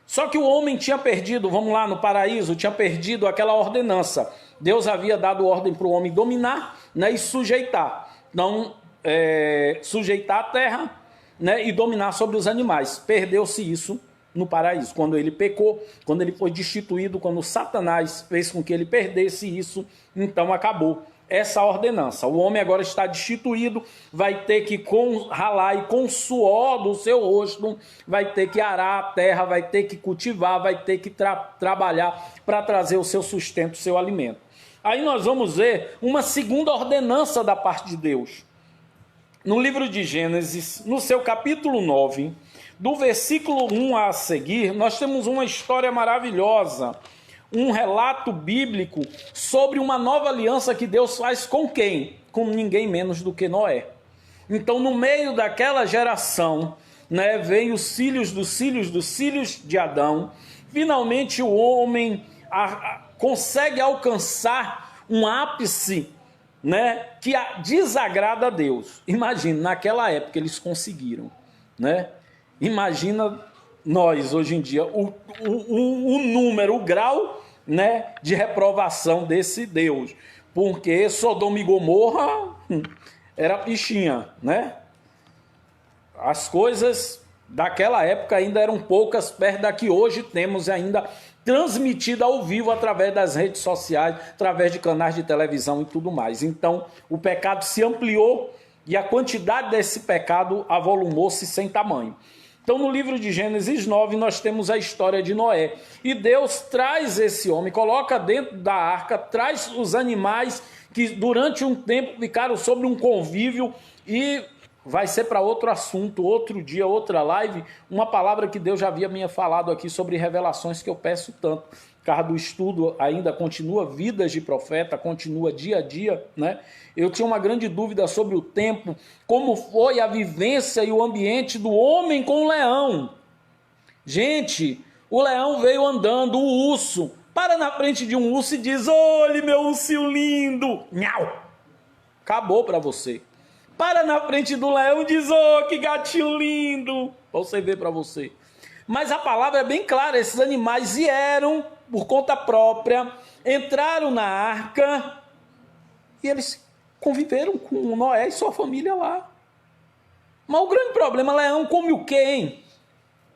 Só que o homem tinha perdido, vamos lá, no paraíso, tinha perdido aquela ordenança. Deus havia dado ordem para o homem dominar, né, e sujeitar. Não, sujeitar a terra, né, e dominar sobre os animais. Perdeu-se isso no paraíso. Quando ele pecou, quando ele foi destituído, quando Satanás fez com que ele perdesse isso, então acabou essa ordenança. O homem agora está destituído, vai ter que ralar e com o suor do seu rosto, vai ter que arar a terra, vai ter que cultivar, vai ter que trabalhar para trazer o seu sustento, o seu alimento. Aí nós vamos ver uma segunda ordenança da parte de Deus. No livro de Gênesis, no seu capítulo 9, do versículo 1 a seguir, nós temos uma história maravilhosa, um relato bíblico sobre uma nova aliança que Deus faz com quem? Com ninguém menos do que Noé. Então, no meio daquela geração né, vem os filhos dos filhos dos filhos de Adão. Finalmente o homem consegue alcançar um ápice, né, que desagrada a Deus. Imagina, naquela época eles conseguiram, né? Imagina nós hoje em dia, o número, o grau, né, de reprovação desse Deus. Porque Sodoma e Gomorra era pichinha, né? As coisas daquela época ainda eram poucas perto da que hoje temos ainda transmitida ao vivo através das redes sociais, através de canais de televisão e tudo mais. Então, o pecado se ampliou e a quantidade desse pecado avolumou-se sem tamanho. Então, no livro de Gênesis 9, nós temos a história de Noé. E Deus traz esse homem, coloca dentro da arca, traz os animais que durante um tempo ficaram sobre um convívio, e vai ser para outro assunto, outro dia, outra live, uma palavra que Deus já havia me falado aqui sobre revelações que eu peço tanto. Por causa do estudo ainda continua Vidas de Profeta, continua dia a dia, né? Eu tinha uma grande dúvida sobre o tempo, como foi a vivência e o ambiente do homem com o leão. Gente, o leão veio andando, o urso para na frente de um urso e diz: olhe meu ursinho lindo, nhau, acabou para você. Para na frente do leão e diz: oh, que gatinho lindo, para você ver para você. Mas a palavra é bem clara, esses animais vieram por conta própria, entraram na arca e eles conviveram com Noé e sua família lá. Mas o grande problema, leão come o quê, hein?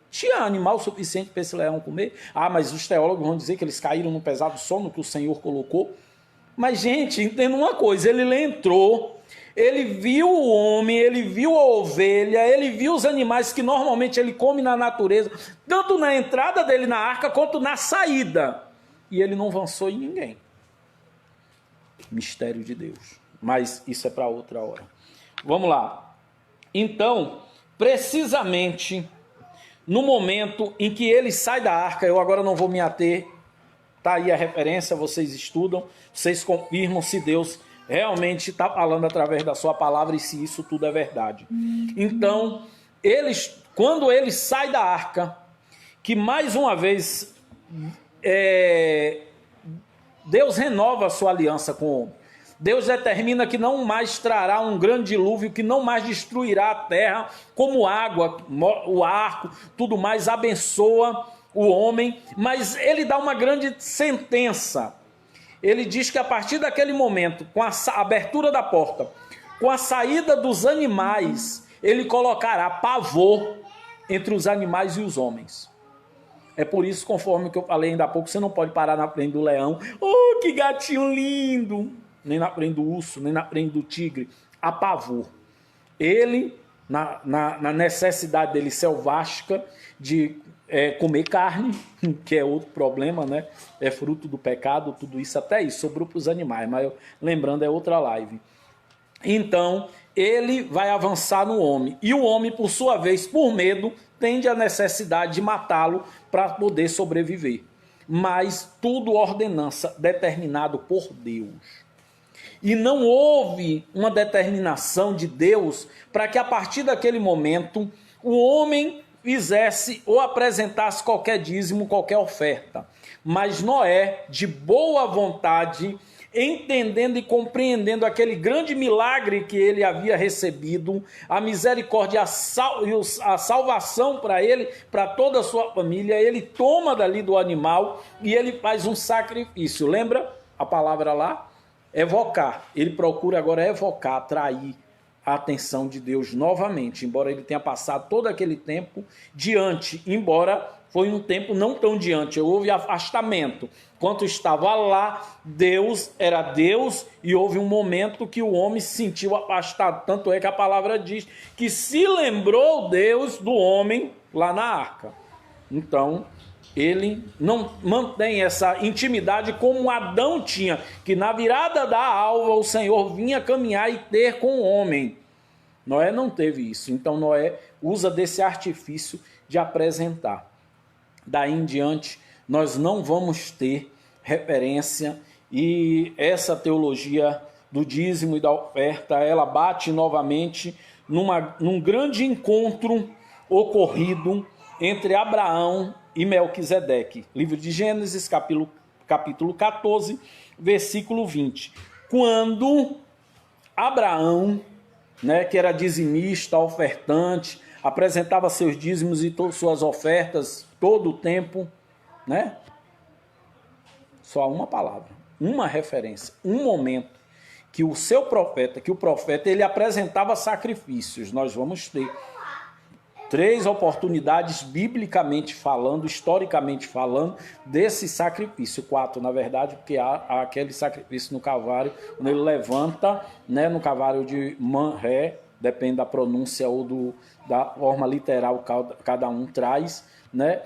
Tinha animal suficiente para esse leão comer? Ah, mas os teólogos vão dizer que eles caíram no pesado sono que o Senhor colocou. Mas, gente, entenda uma coisa, ele entrou, ele viu o homem, ele viu a ovelha, ele viu os animais que normalmente ele come na natureza, tanto na entrada dele na arca, quanto na saída. E ele não avançou em ninguém. Mistério de Deus. Mas isso é para outra hora. Vamos lá. Então, precisamente no momento em que ele sai da arca, eu agora não vou me ater, está aí a referência, vocês estudam, vocês confirmam se Deus realmente está falando através da sua palavra e se isso tudo é verdade. Então, quando ele sai da arca, que mais uma vez Deus renova a sua aliança com o homem. Deus determina que não mais trará um grande dilúvio, que não mais destruirá a terra, como água, o arco, tudo mais, abençoa o homem, mas ele dá uma grande sentença. Ele diz que a partir daquele momento, com a abertura da porta, com a saída dos animais, ele colocará pavor entre os animais e os homens. É por isso, conforme que eu falei ainda há pouco, você não pode parar na frente do leão. Oh, que gatinho lindo! Nem na frente do urso, nem na frente do tigre. Há pavor. Ele, na necessidade dele selvástica de comer carne, que é outro problema, né? É fruto do pecado, tudo isso, até isso, sobrou para os animais, mas lembrando, é outra live. Então, ele vai avançar no homem. E o homem, por sua vez, por medo, tende a necessidade de matá-lo para poder sobreviver. Mas tudo ordenança determinado por Deus. E não houve uma determinação de Deus para que a partir daquele momento o homem fizesse ou apresentasse qualquer dízimo, qualquer oferta. Mas Noé, de boa vontade, entendendo e compreendendo aquele grande milagre que ele havia recebido, a misericórdia e a salvação para ele, para toda a sua família, ele toma dali do animal e ele faz um sacrifício. Lembra a palavra lá? Evocar. Ele procura agora evocar, atrair a atenção de Deus novamente, embora ele tenha passado todo aquele tempo diante, embora foi um tempo não tão diante, houve afastamento. Enquanto estava lá, Deus era Deus e houve um momento que o homem se sentiu afastado. Tanto é que a palavra diz que se lembrou Deus do homem lá na arca. Então, ele não mantém essa intimidade como Adão tinha, que na virada da alva o Senhor vinha caminhar e ter com o homem. Noé não teve isso, então Noé usa desse artifício de apresentar. Daí em diante, nós não vamos ter referência, e essa teologia do dízimo e da oferta, ela bate novamente num grande encontro ocorrido entre Abraão e Melquisedeque. Livro de Gênesis, capítulo 14, versículo 20. Quando Abraão, né, que era dizimista, ofertante, apresentava seus dízimos e suas ofertas todo o tempo, né? Só uma palavra, uma referência, um momento que o seu profeta, ele apresentava sacrifícios. Nós vamos ter 3 oportunidades, biblicamente falando, historicamente falando, desse sacrifício. 4, na verdade, porque há aquele sacrifício no Calvário, quando ele levanta, né, no Calvário de Manré, depende da pronúncia ou da forma literal cada um traz, né?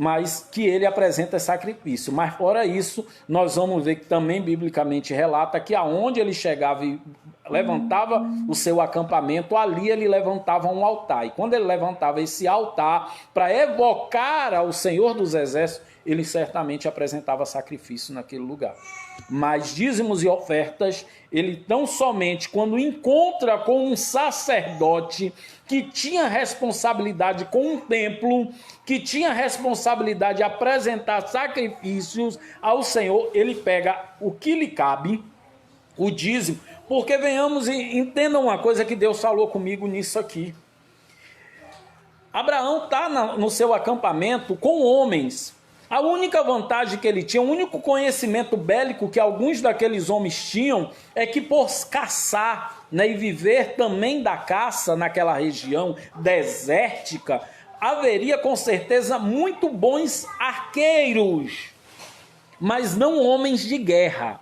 Mas que ele apresenta sacrifício. Mas fora isso, nós vamos ver que também biblicamente relata que aonde ele chegava e levantava o seu acampamento, ali ele levantava um altar. E quando ele levantava esse altar para evocar ao Senhor dos Exércitos, ele certamente apresentava sacrifício naquele lugar. Mas dízimos e ofertas, ele tão somente quando encontra com um sacerdote que tinha responsabilidade com um templo, que tinha responsabilidade de apresentar sacrifícios ao Senhor, ele pega o que lhe cabe, o dízimo, porque venhamos e entendam uma coisa que Deus falou comigo nisso aqui. Abraão está no seu acampamento com homens. A única vantagem que ele tinha, o único conhecimento bélico que alguns daqueles homens tinham, é que por caçar, né, e viver também da caça naquela região desértica, haveria com certeza muito bons arqueiros, mas não homens de guerra.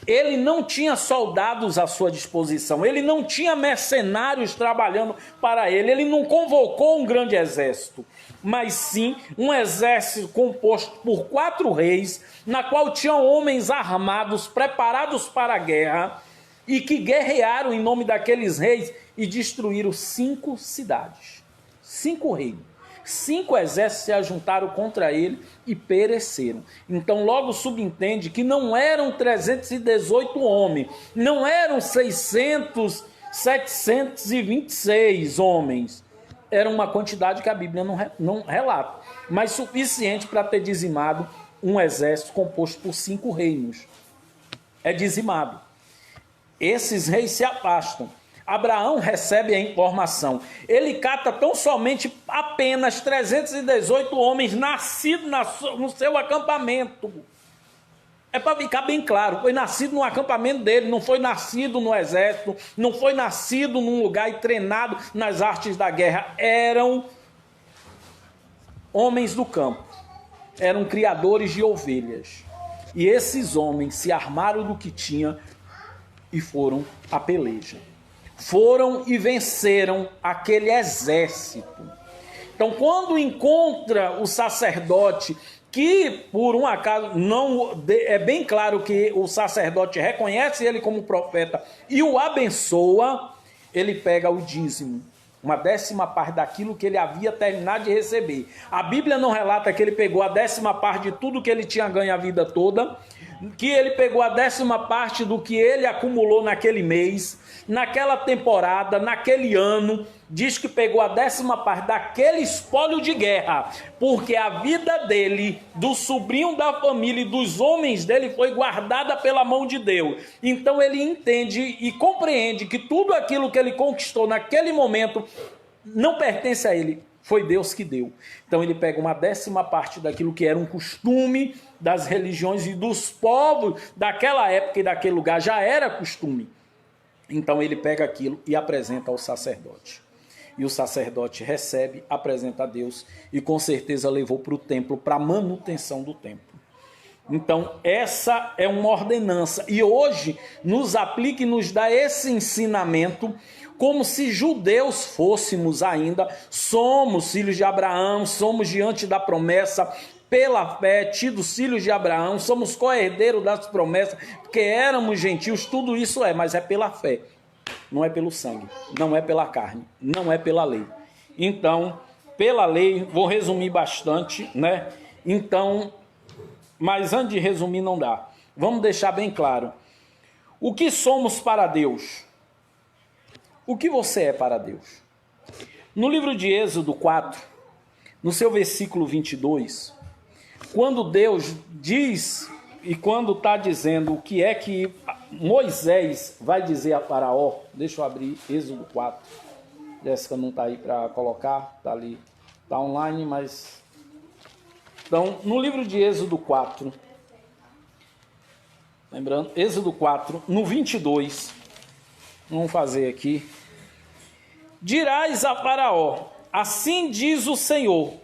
Ele não tinha soldados à sua disposição, ele não tinha mercenários trabalhando para ele, ele não convocou um grande exército, mas sim um exército composto por 4 reis, na qual tinham homens armados, preparados para a guerra, e que guerrearam em nome daqueles reis e destruíram 5 cidades, 5 reinos. 5 exércitos se ajuntaram contra ele e pereceram. Então logo subentende que não eram 318 homens, não eram 726 homens. Era uma quantidade que a Bíblia não relata, mas suficiente para ter dizimado um exército composto por 5 reinos. É dizimado. Esses reis se afastam. Abraão recebe a informação. Ele cata tão somente apenas 318 homens nascidos no seu acampamento. É para ficar bem claro, foi nascido no acampamento dele, não foi nascido no exército, não foi nascido num lugar e treinado nas artes da guerra. Eram homens do campo, eram criadores de ovelhas. E esses homens se armaram do que tinha e foram à peleja. Foram e venceram aquele exército. Então, quando encontra o sacerdote, que por um acaso não é bem claro que o sacerdote reconhece ele como profeta e o abençoa, ele pega o dízimo, uma 10ª daquilo que ele havia terminado de receber. A Bíblia não relata que ele pegou a 10ª de tudo que ele tinha ganho a vida toda, que ele pegou a 10ª do que ele acumulou naquele mês, naquela temporada, naquele ano. Diz que pegou a 10ª daquele espólio de guerra, porque a vida dele, do sobrinho da família e dos homens dele foi guardada pela mão de Deus. Então ele entende e compreende que tudo aquilo que ele conquistou naquele momento não pertence a ele, foi Deus que deu. Então ele pega uma 10ª daquilo que era um costume das religiões e dos povos daquela época e daquele lugar, já era costume. Então ele pega aquilo e apresenta ao sacerdote. E o sacerdote recebe, apresenta a Deus e com certeza levou para o templo, para a manutenção do templo. Então essa é uma ordenança e hoje nos aplica e nos dá esse ensinamento como se judeus fôssemos ainda, somos filhos de Abraão, somos diante da promessa pela fé, tidos filhos de Abraão, somos co-herdeiros das promessas, porque éramos gentios, tudo isso mas é pela fé. Não é pelo sangue, não é pela carne, não é pela lei. Então, pela lei, vou resumir bastante, né? Então, mas antes de resumir não dá. Vamos deixar bem claro. O que somos para Deus? O que você é para Deus? No livro de Êxodo 4, no seu versículo 22, quando Deus diz e quando está dizendo o que é que Moisés vai dizer a Faraó, deixa eu abrir Êxodo 4. Jéssica não está aí para colocar, está ali, está online, mas... Então, no livro de Êxodo 4, lembrando, Êxodo 4, no 22, vamos fazer aqui. Dirás a Faraó, assim diz o Senhor,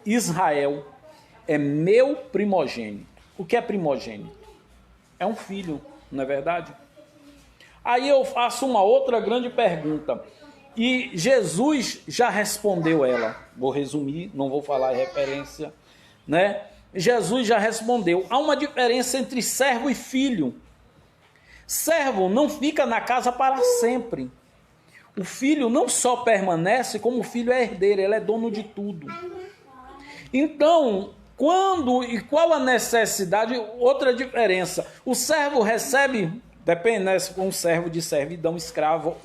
Israel é meu primogênito. O que é primogênito? É um filho, não é verdade? Aí eu faço uma outra grande pergunta. E Jesus já respondeu ela. Vou resumir, não vou falar em referência, né? Jesus já respondeu. Há uma diferença entre servo e filho. Servo não fica na casa para sempre. O filho não só permanece, como o filho é herdeiro, ele é dono de tudo. Então, quando e qual a necessidade? Outra diferença. O servo recebe, depende, né? Se for um servo de servidão, escravo,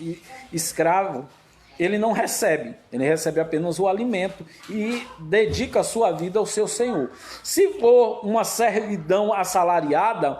ele não recebe. Ele recebe apenas o alimento e dedica a sua vida ao seu senhor. Se for uma servidão assalariada,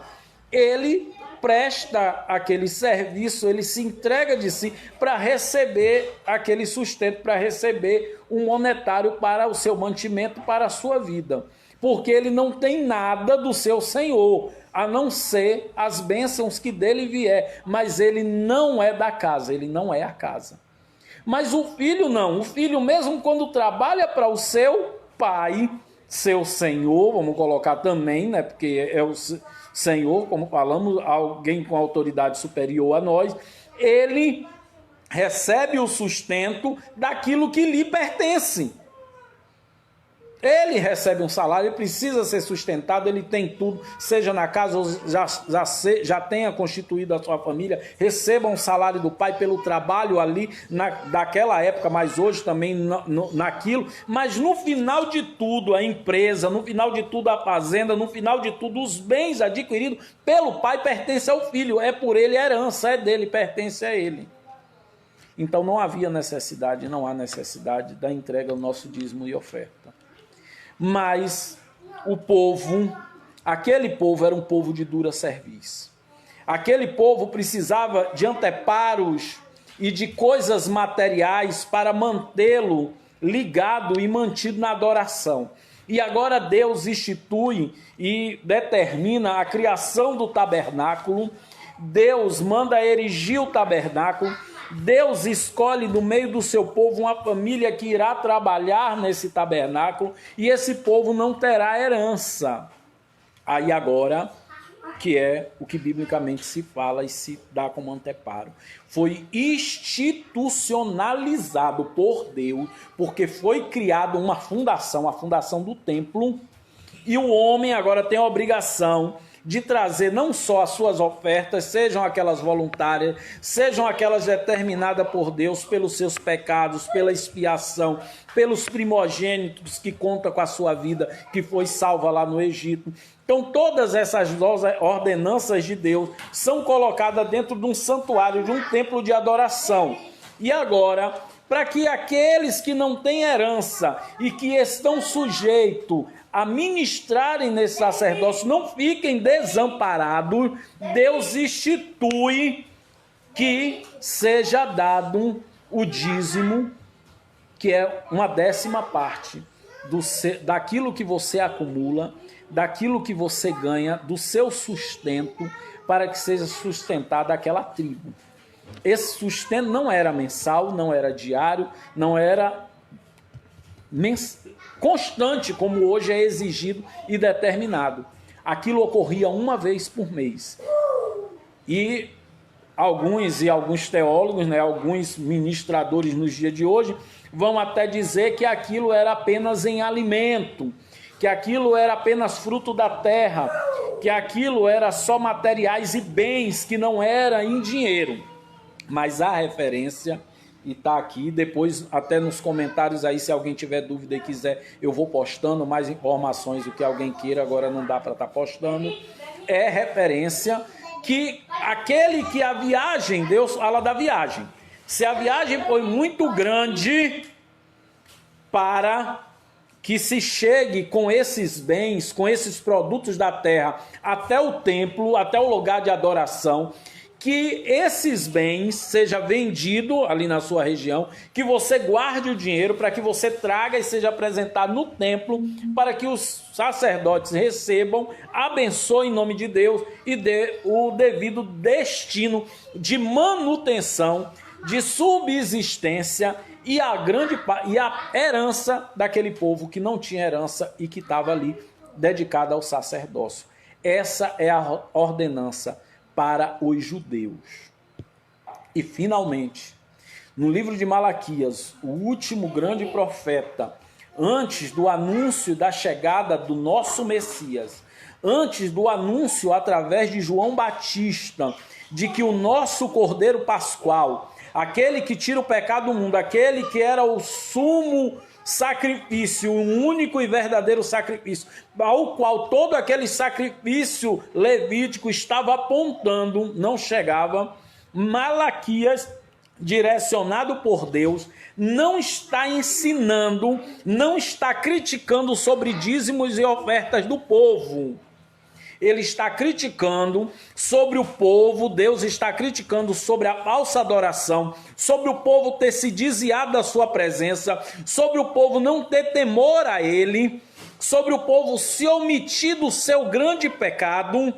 ele presta aquele serviço, ele se entrega de si para receber aquele sustento, para receber um monetário para o seu mantimento, para a sua vida. Porque ele não tem nada do seu senhor, a não ser as bênçãos que dele vier. Mas ele não é da casa, ele não é a casa. Mas o filho não, o filho mesmo quando trabalha para o seu pai, seu senhor, vamos colocar também, né? Porque é o senhor, como falamos, alguém com autoridade superior a nós, ele recebe o sustento daquilo que lhe pertence. Ele recebe um salário, ele precisa ser sustentado, ele tem tudo, seja na casa ou já tenha constituído a sua família, receba um salário do pai pelo trabalho ali daquela época, mas hoje também naquilo. Mas no final de tudo, a empresa, no final de tudo, a fazenda, no final de tudo, os bens adquiridos pelo pai pertencem ao filho, é por ele a herança, é dele, pertence a ele. Então não havia necessidade, não há necessidade da entrega do nosso dízimo e oferta. Mas o povo, aquele povo era um povo de dura cerviz. Aquele povo precisava de anteparos e de coisas materiais para mantê-lo ligado e mantido na adoração. E agora Deus institui e determina a criação do tabernáculo. Deus manda erigir o tabernáculo. Deus escolhe no meio do seu povo uma família que irá trabalhar nesse tabernáculo e esse povo não terá herança. Aí agora, que é o que biblicamente se fala e se dá como anteparo, foi institucionalizado por Deus, porque foi criada uma fundação, a fundação do templo, e o homem agora tem a obrigação de trazer não só as suas ofertas, sejam aquelas voluntárias, sejam aquelas determinadas por Deus pelos seus pecados, pela expiação, pelos primogênitos que conta com a sua vida, que foi salva lá no Egito. Então todas essas ordenanças de Deus são colocadas dentro de um santuário, de um templo de adoração. E agora, para que aqueles que não têm herança e que estão sujeitos a ministrarem nesse sacerdócio não fiquem desamparados, Deus institui que seja dado o dízimo, que é uma 10ª parte daquilo que você acumula, daquilo que você ganha, do seu sustento, para que seja sustentada aquela tribo. Esse sustento não era mensal, não era diário, não era constante, como hoje é exigido e determinado. Aquilo ocorria uma vez por mês. E alguns teólogos, né, alguns ministradores nos dias de hoje, vão até dizer que aquilo era apenas em alimento, que aquilo era apenas fruto da terra, que aquilo era só materiais e bens, que não era em dinheiro. Mas há referência, e está aqui, depois até nos comentários aí, se alguém tiver dúvida e quiser, eu vou postando mais informações, o que alguém queira, agora não dá para estar postando. É referência que aquele que a viagem, Deus fala da viagem, Se a viagem foi muito grande para que se chegue com esses bens, com esses produtos da terra, até o templo, até o lugar de adoração, que esses bens seja vendido ali na sua região, que você guarde o dinheiro para que você traga e seja apresentado no templo, para que os sacerdotes recebam, abençoem em nome de Deus e dê o devido destino de manutenção, de subsistência e a herança daquele povo que não tinha herança e que estava ali dedicada ao sacerdócio. Essa é a ordenança para os judeus. E finalmente, no livro de Malaquias, o último grande profeta, antes do anúncio da chegada do nosso Messias, antes do anúncio através de João Batista, de que o nosso Cordeiro Pascual, aquele que tira o pecado do mundo, aquele que era o sumo sacrifício, o único e verdadeiro sacrifício, ao qual todo aquele sacrifício levítico estava apontando, não chegava. Malaquias, direcionado por Deus, não está ensinando, não está criticando sobre dízimos e ofertas do povo. Ele está criticando sobre o povo, Deus está criticando sobre a falsa adoração, sobre o povo ter se desviado da sua presença, sobre o povo não ter temor a ele, sobre o povo se omitir do seu grande pecado,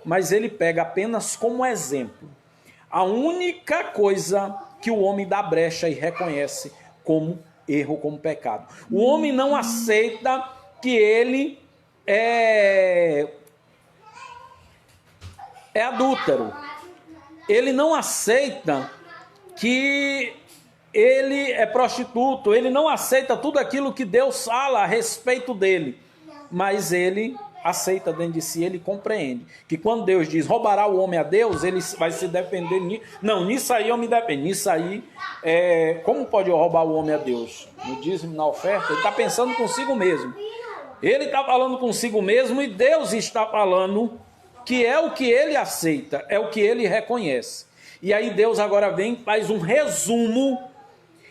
mas ele pega apenas como exemplo a única coisa que o homem dá brecha e reconhece como erro, como pecado. O homem não aceita que ele é adúltero. Ele não aceita que ele é prostituto. Ele não aceita tudo aquilo que Deus fala a respeito dele. Mas ele aceita dentro de si, ele compreende que quando Deus diz roubará o homem a Deus, ele vai se defender. Não, nisso aí eu me defendo. Nisso aí, como pode eu roubar o homem a Deus? No dízimo, na oferta? Ele está pensando consigo mesmo. Ele está falando consigo mesmo e Deus está falando que é o que ele aceita, é o que ele reconhece. E aí Deus agora vem e faz um resumo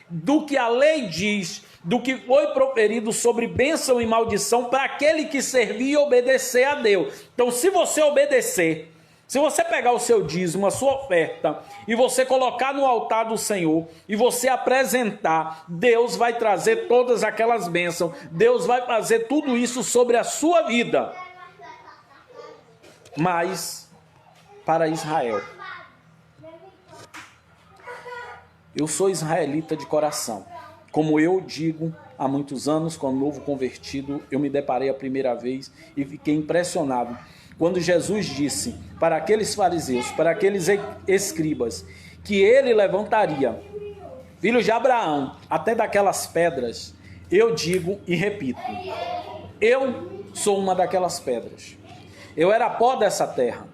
do que a lei diz, do que foi proferido sobre bênção e maldição para aquele que servir e obedecer a Deus. Então, se você obedecer, se você pegar o seu dízimo, a sua oferta, e você colocar no altar do Senhor, e você apresentar, Deus vai trazer todas aquelas bênçãos, Deus vai fazer tudo isso sobre a sua vida. Mas, para Israel, eu sou israelita de coração. Como eu digo há muitos anos, quando novo convertido, eu me deparei a primeira vez e fiquei impressionado. Quando Jesus disse para aqueles fariseus, para aqueles escribas, que ele levantaria filhos de Abraão até daquelas pedras, eu digo e repito, eu sou uma daquelas pedras. Eu era pó dessa terra.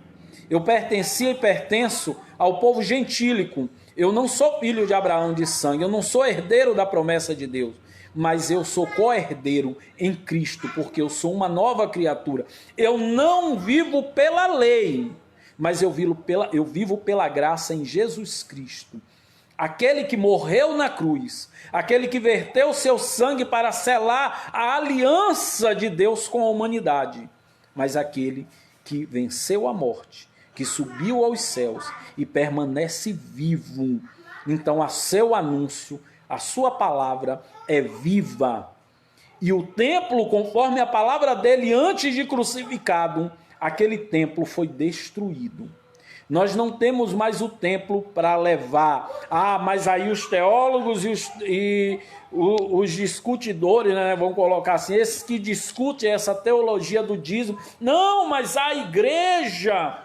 Eu pertencia e pertenço ao povo gentílico. Eu não sou filho de Abraão de sangue. Eu não sou herdeiro da promessa de Deus. Mas eu sou co-herdeiro em Cristo, porque eu sou uma nova criatura. Eu não vivo pela lei, mas eu vivo pela graça em Jesus Cristo. Aquele que morreu na cruz, aquele que verteu seu sangue para selar a aliança de Deus com a humanidade. Mas aquele que venceu a morte, que subiu aos céus e permanece vivo. Então, a seu anúncio, a sua palavra é viva. E o templo, conforme a palavra dele antes de crucificado, aquele templo foi destruído. Nós não temos mais o templo para levar. Mas aí os teólogos e os discutidores, né, vão colocar assim, esses que discutem essa teologia do dízimo. Não, mas a igreja,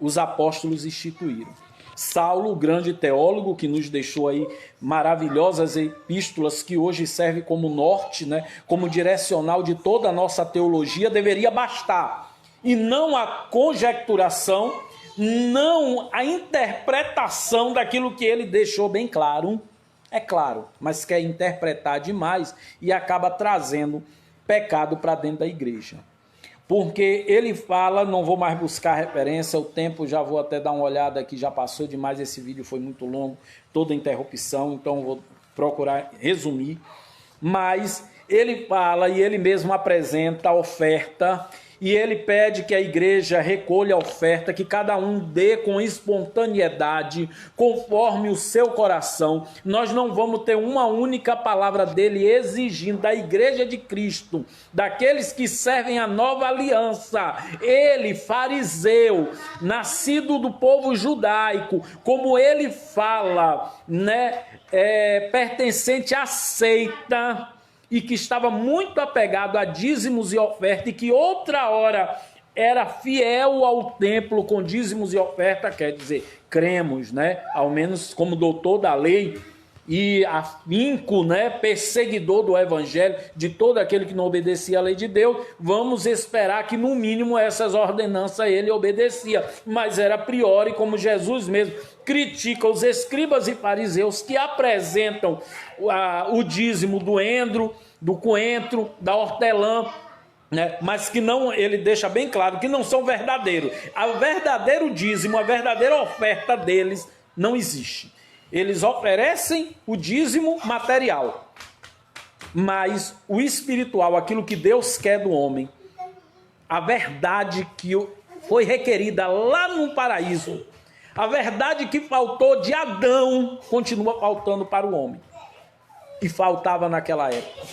os apóstolos instituíram. Saulo, o grande teólogo, que nos deixou aí maravilhosas epístolas que hoje servem como norte, né, como direcional de toda a nossa teologia, deveria bastar. E não a conjecturação, não a interpretação daquilo que ele deixou bem claro. É claro, mas quer interpretar demais e acaba trazendo pecado para dentro da igreja. porque ele fala, não vou mais buscar referência, o tempo já vou até dar uma olhada aqui, já passou demais, esse vídeo foi muito longo, toda interrupção, então vou procurar resumir, mas ele fala e ele mesmo apresenta a oferta, e ele pede que a igreja recolha a oferta, que cada um dê com espontaneidade, conforme o seu coração. Nós não vamos ter uma única palavra dele exigindo da igreja de Cristo, daqueles que servem a nova aliança. Ele, fariseu, nascido do povo judaico, como ele fala, né, pertencente à seita, e que estava muito apegado a dízimos e oferta, e que outra hora era fiel ao templo com dízimos e oferta, quer dizer, cremos, né, ao menos como doutor da lei e afinco, né, perseguidor do evangelho, de todo aquele que não obedecia à lei de Deus, vamos esperar que no mínimo essas ordenanças ele obedecia, mas era a priori, como Jesus mesmo critica os escribas e fariseus que apresentam o dízimo do endro, do coentro, da hortelã, né? Mas que não, ele deixa bem claro que não são verdadeiros. O verdadeiro dízimo, a verdadeira oferta deles não existe. Eles oferecem o dízimo material, mas o espiritual, aquilo que Deus quer do homem, a verdade que foi requerida lá no paraíso, a verdade que faltou de Adão, continua faltando para o homem. E faltava naquela época.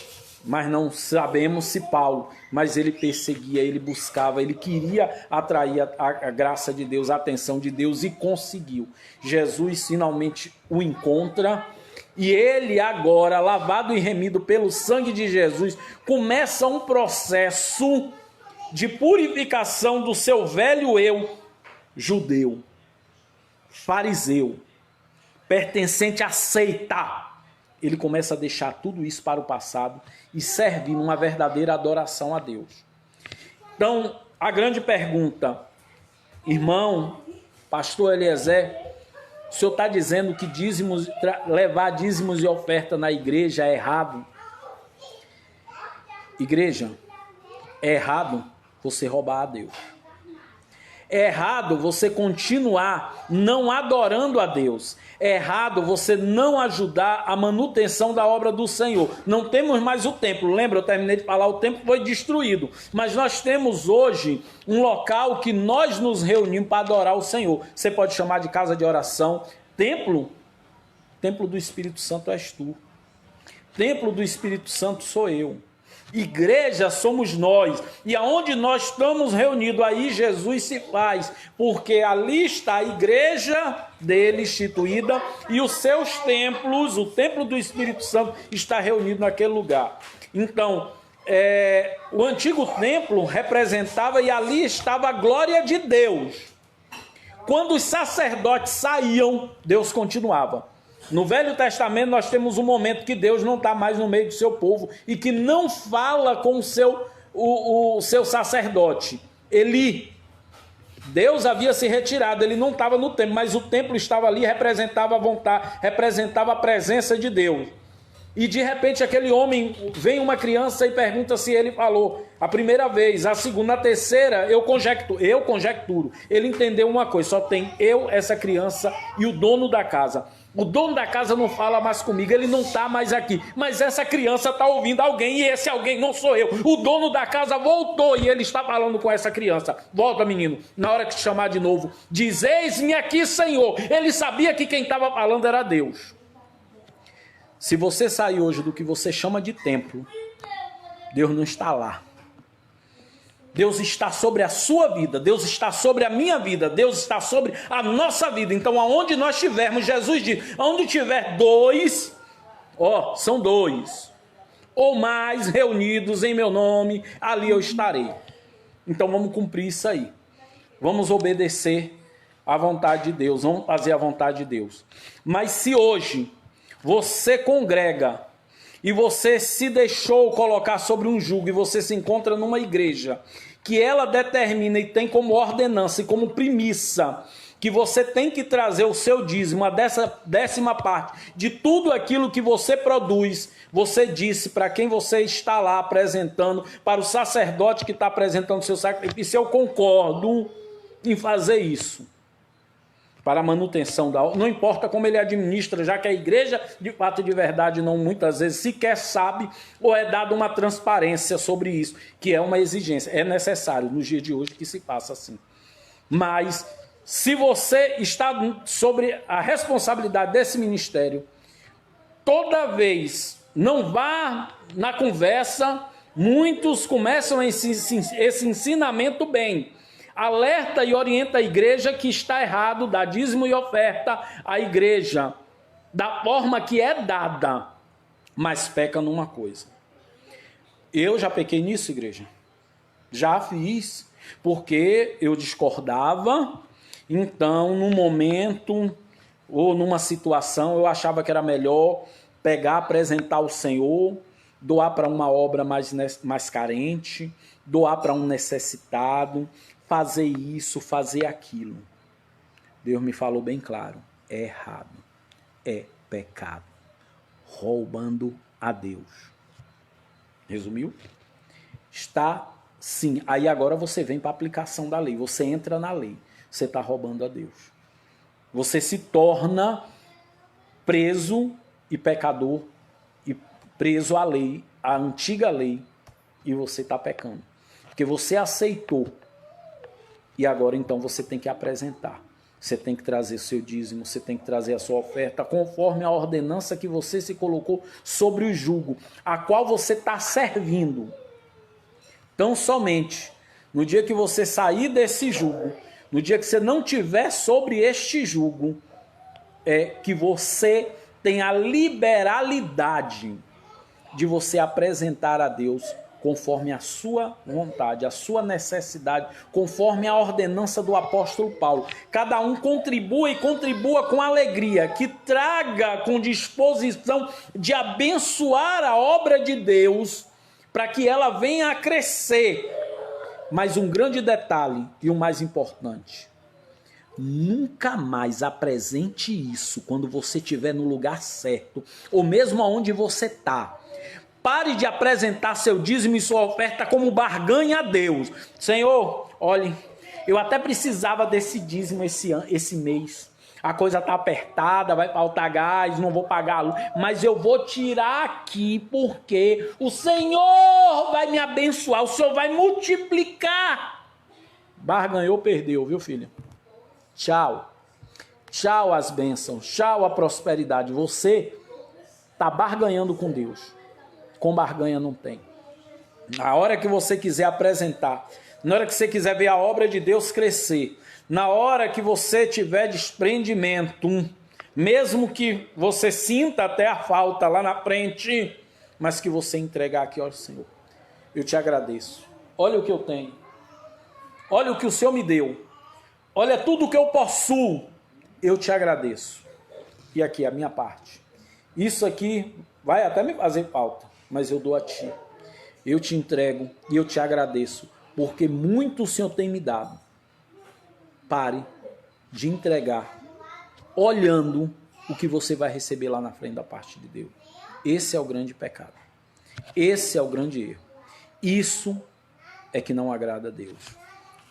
Mas não sabemos se Paulo, mas ele perseguia, ele buscava, ele queria atrair a graça de Deus, a atenção de Deus, e conseguiu. Jesus finalmente o encontra, e ele agora, lavado e remido pelo sangue de Jesus, começa um processo de purificação do seu velho eu judeu, fariseu, pertencente à seita. Ele começa a deixar tudo isso para o passado e servir numa verdadeira adoração a Deus. Então, a grande pergunta, irmão, pastor Eliezer, o senhor está dizendo que levar dízimos e oferta na igreja é errado? Igreja, é errado você roubar a Deus. É errado você continuar não adorando a Deus. É errado você não ajudar a manutenção da obra do Senhor. Não temos mais o templo. Lembra, eu terminei de falar, o templo foi destruído. Mas nós temos hoje um local que nós nos reunimos para adorar o Senhor. Você pode chamar de casa de oração. Templo do Espírito Santo és tu. Templo do Espírito Santo sou eu. Igreja somos nós, e aonde nós estamos reunidos, aí Jesus se faz, porque ali está a igreja dele instituída, e os seus templos, o templo do Espírito Santo está reunido naquele lugar. Então, o antigo templo representava, e ali estava a glória de Deus. Quando os sacerdotes saíam, Deus continuava. No Velho Testamento nós temos um momento que Deus não está mais no meio do seu povo e que não fala com o seu sacerdote, Eli. Deus havia se retirado, ele não estava no templo, mas o templo estava ali, representava a vontade, representava a presença de Deus. E de repente aquele homem, vem uma criança e pergunta se ele falou a primeira vez, a segunda, a terceira, eu conjecturo. Ele entendeu uma coisa, só tem eu, essa criança e o dono da casa. O dono da casa não fala mais comigo, ele não está mais aqui. Mas essa criança está ouvindo alguém e esse alguém não sou eu. O dono da casa voltou e ele está falando com essa criança. Volta, menino, na hora que te chamar de novo, diz, eis-me aqui, Senhor. Ele sabia que quem estava falando era Deus. Se você sair hoje do que você chama de templo, Deus não está lá. Deus está sobre a sua vida, Deus está sobre a minha vida, Deus está sobre a nossa vida. Então, aonde nós estivermos, Jesus diz, aonde tiver dois, são dois, ou mais reunidos em meu nome, ali eu estarei. Então, vamos cumprir isso aí. Vamos obedecer à vontade de Deus, vamos fazer a vontade de Deus. Mas se hoje você congrega e você se deixou colocar sobre um jugo e você se encontra numa igreja que ela determina e tem como ordenança e como premissa que você tem que trazer o seu dízimo, a décima parte de tudo aquilo que você produz, você disse para quem você está lá apresentando, para o sacerdote que está apresentando o seu sacrifício, eu concordo em fazer isso. Para a manutenção da obra, não importa como ele administra, já que a igreja, de fato e de verdade, não muitas vezes sequer sabe, ou é dada uma transparência sobre isso, que é uma exigência, é necessário nos dias de hoje que se faça assim. Mas, se você está sobre a responsabilidade desse ministério, toda vez, não vá na conversa, muitos começam esse ensinamento bem, alerta e orienta a igreja que está errado, dá dízimo e oferta à igreja, da forma que é dada, mas peca numa coisa. Eu já pequei nisso, igreja. Já fiz, porque eu discordava, então, num momento ou numa situação, eu achava que era melhor pegar, apresentar ao Senhor, doar para uma obra mais carente, doar para um necessitado, fazer isso, fazer aquilo. Deus me falou bem claro, é errado, é pecado, roubando a Deus. Resumiu? Está sim. Aí agora você vem para a aplicação da lei, você entra na lei, você está roubando a Deus. Você se torna preso e pecador, e preso à lei, à antiga lei, e você está pecando. Porque você aceitou. E agora, então, você tem que apresentar. Você tem que trazer seu dízimo, você tem que trazer a sua oferta, conforme a ordenança que você se colocou sobre o jugo, a qual você está servindo. Tão somente, no dia que você sair desse jugo, no dia que você não tiver sobre este jugo, é que você tem a liberalidade de você apresentar a Deus conforme a sua vontade, a sua necessidade, conforme a ordenança do apóstolo Paulo. Cada um contribua e contribua com alegria, que traga com disposição de abençoar a obra de Deus, para que ela venha a crescer. Mas um grande detalhe e o mais importante, nunca mais apresente isso quando você estiver no lugar certo, ou mesmo onde você está. Pare de apresentar seu dízimo e sua oferta como barganha a Deus. Senhor, olhe, eu até precisava desse dízimo esse mês. A coisa está apertada, vai faltar gás, não vou pagar a luz, mas eu vou tirar aqui porque o Senhor vai me abençoar, o Senhor vai multiplicar. Barganhou, perdeu, viu, filha? Tchau. Tchau as bênçãos, tchau a prosperidade. Você está barganhando com Deus. Com barganha não tem. Na hora que você quiser apresentar, na hora que você quiser ver a obra de Deus crescer, na hora que você tiver desprendimento, mesmo que você sinta até a falta lá na frente, mas que você entregar aqui, ó Senhor, eu te agradeço. Olha o que eu tenho. Olha o que o Senhor me deu. Olha tudo o que eu possuo. Eu te agradeço. E aqui a minha parte. Isso aqui vai até me fazer falta, mas eu dou a ti. Eu te entrego e eu te agradeço, porque muito o Senhor tem me dado. Pare de entregar, olhando o que você vai receber lá na frente da parte de Deus. Esse é o grande pecado. Esse é o grande erro. Isso é que não agrada a Deus.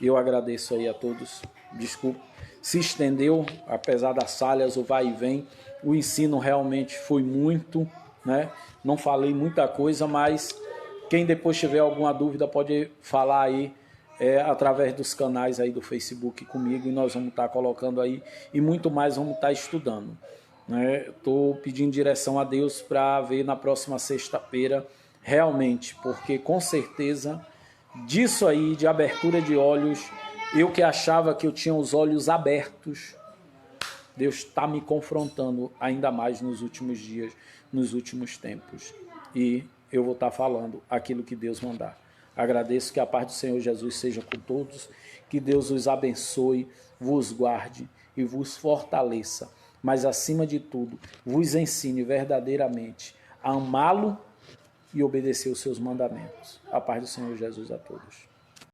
Eu agradeço aí a todos. Desculpe, se estendeu, apesar das falhas, o vai e vem. O ensino realmente foi muito, né? Não falei muita coisa, mas quem depois tiver alguma dúvida pode falar aí através dos canais aí do Facebook comigo, e nós vamos estar colocando aí, e muito mais vamos estar estudando. Estou pedindo direção a Deus para ver na próxima sexta-feira, realmente, porque com certeza disso aí, de abertura de olhos, eu que achava que eu tinha os olhos abertos, Deus está me confrontando ainda mais nos últimos dias, nos últimos tempos. E eu vou estar falando aquilo que Deus mandar. Agradeço, que a paz do Senhor Jesus seja com todos, que Deus os abençoe, vos guarde e vos fortaleça, mas acima de tudo, vos ensine verdadeiramente a amá-lo e obedecer os seus mandamentos. A paz do Senhor Jesus a todos.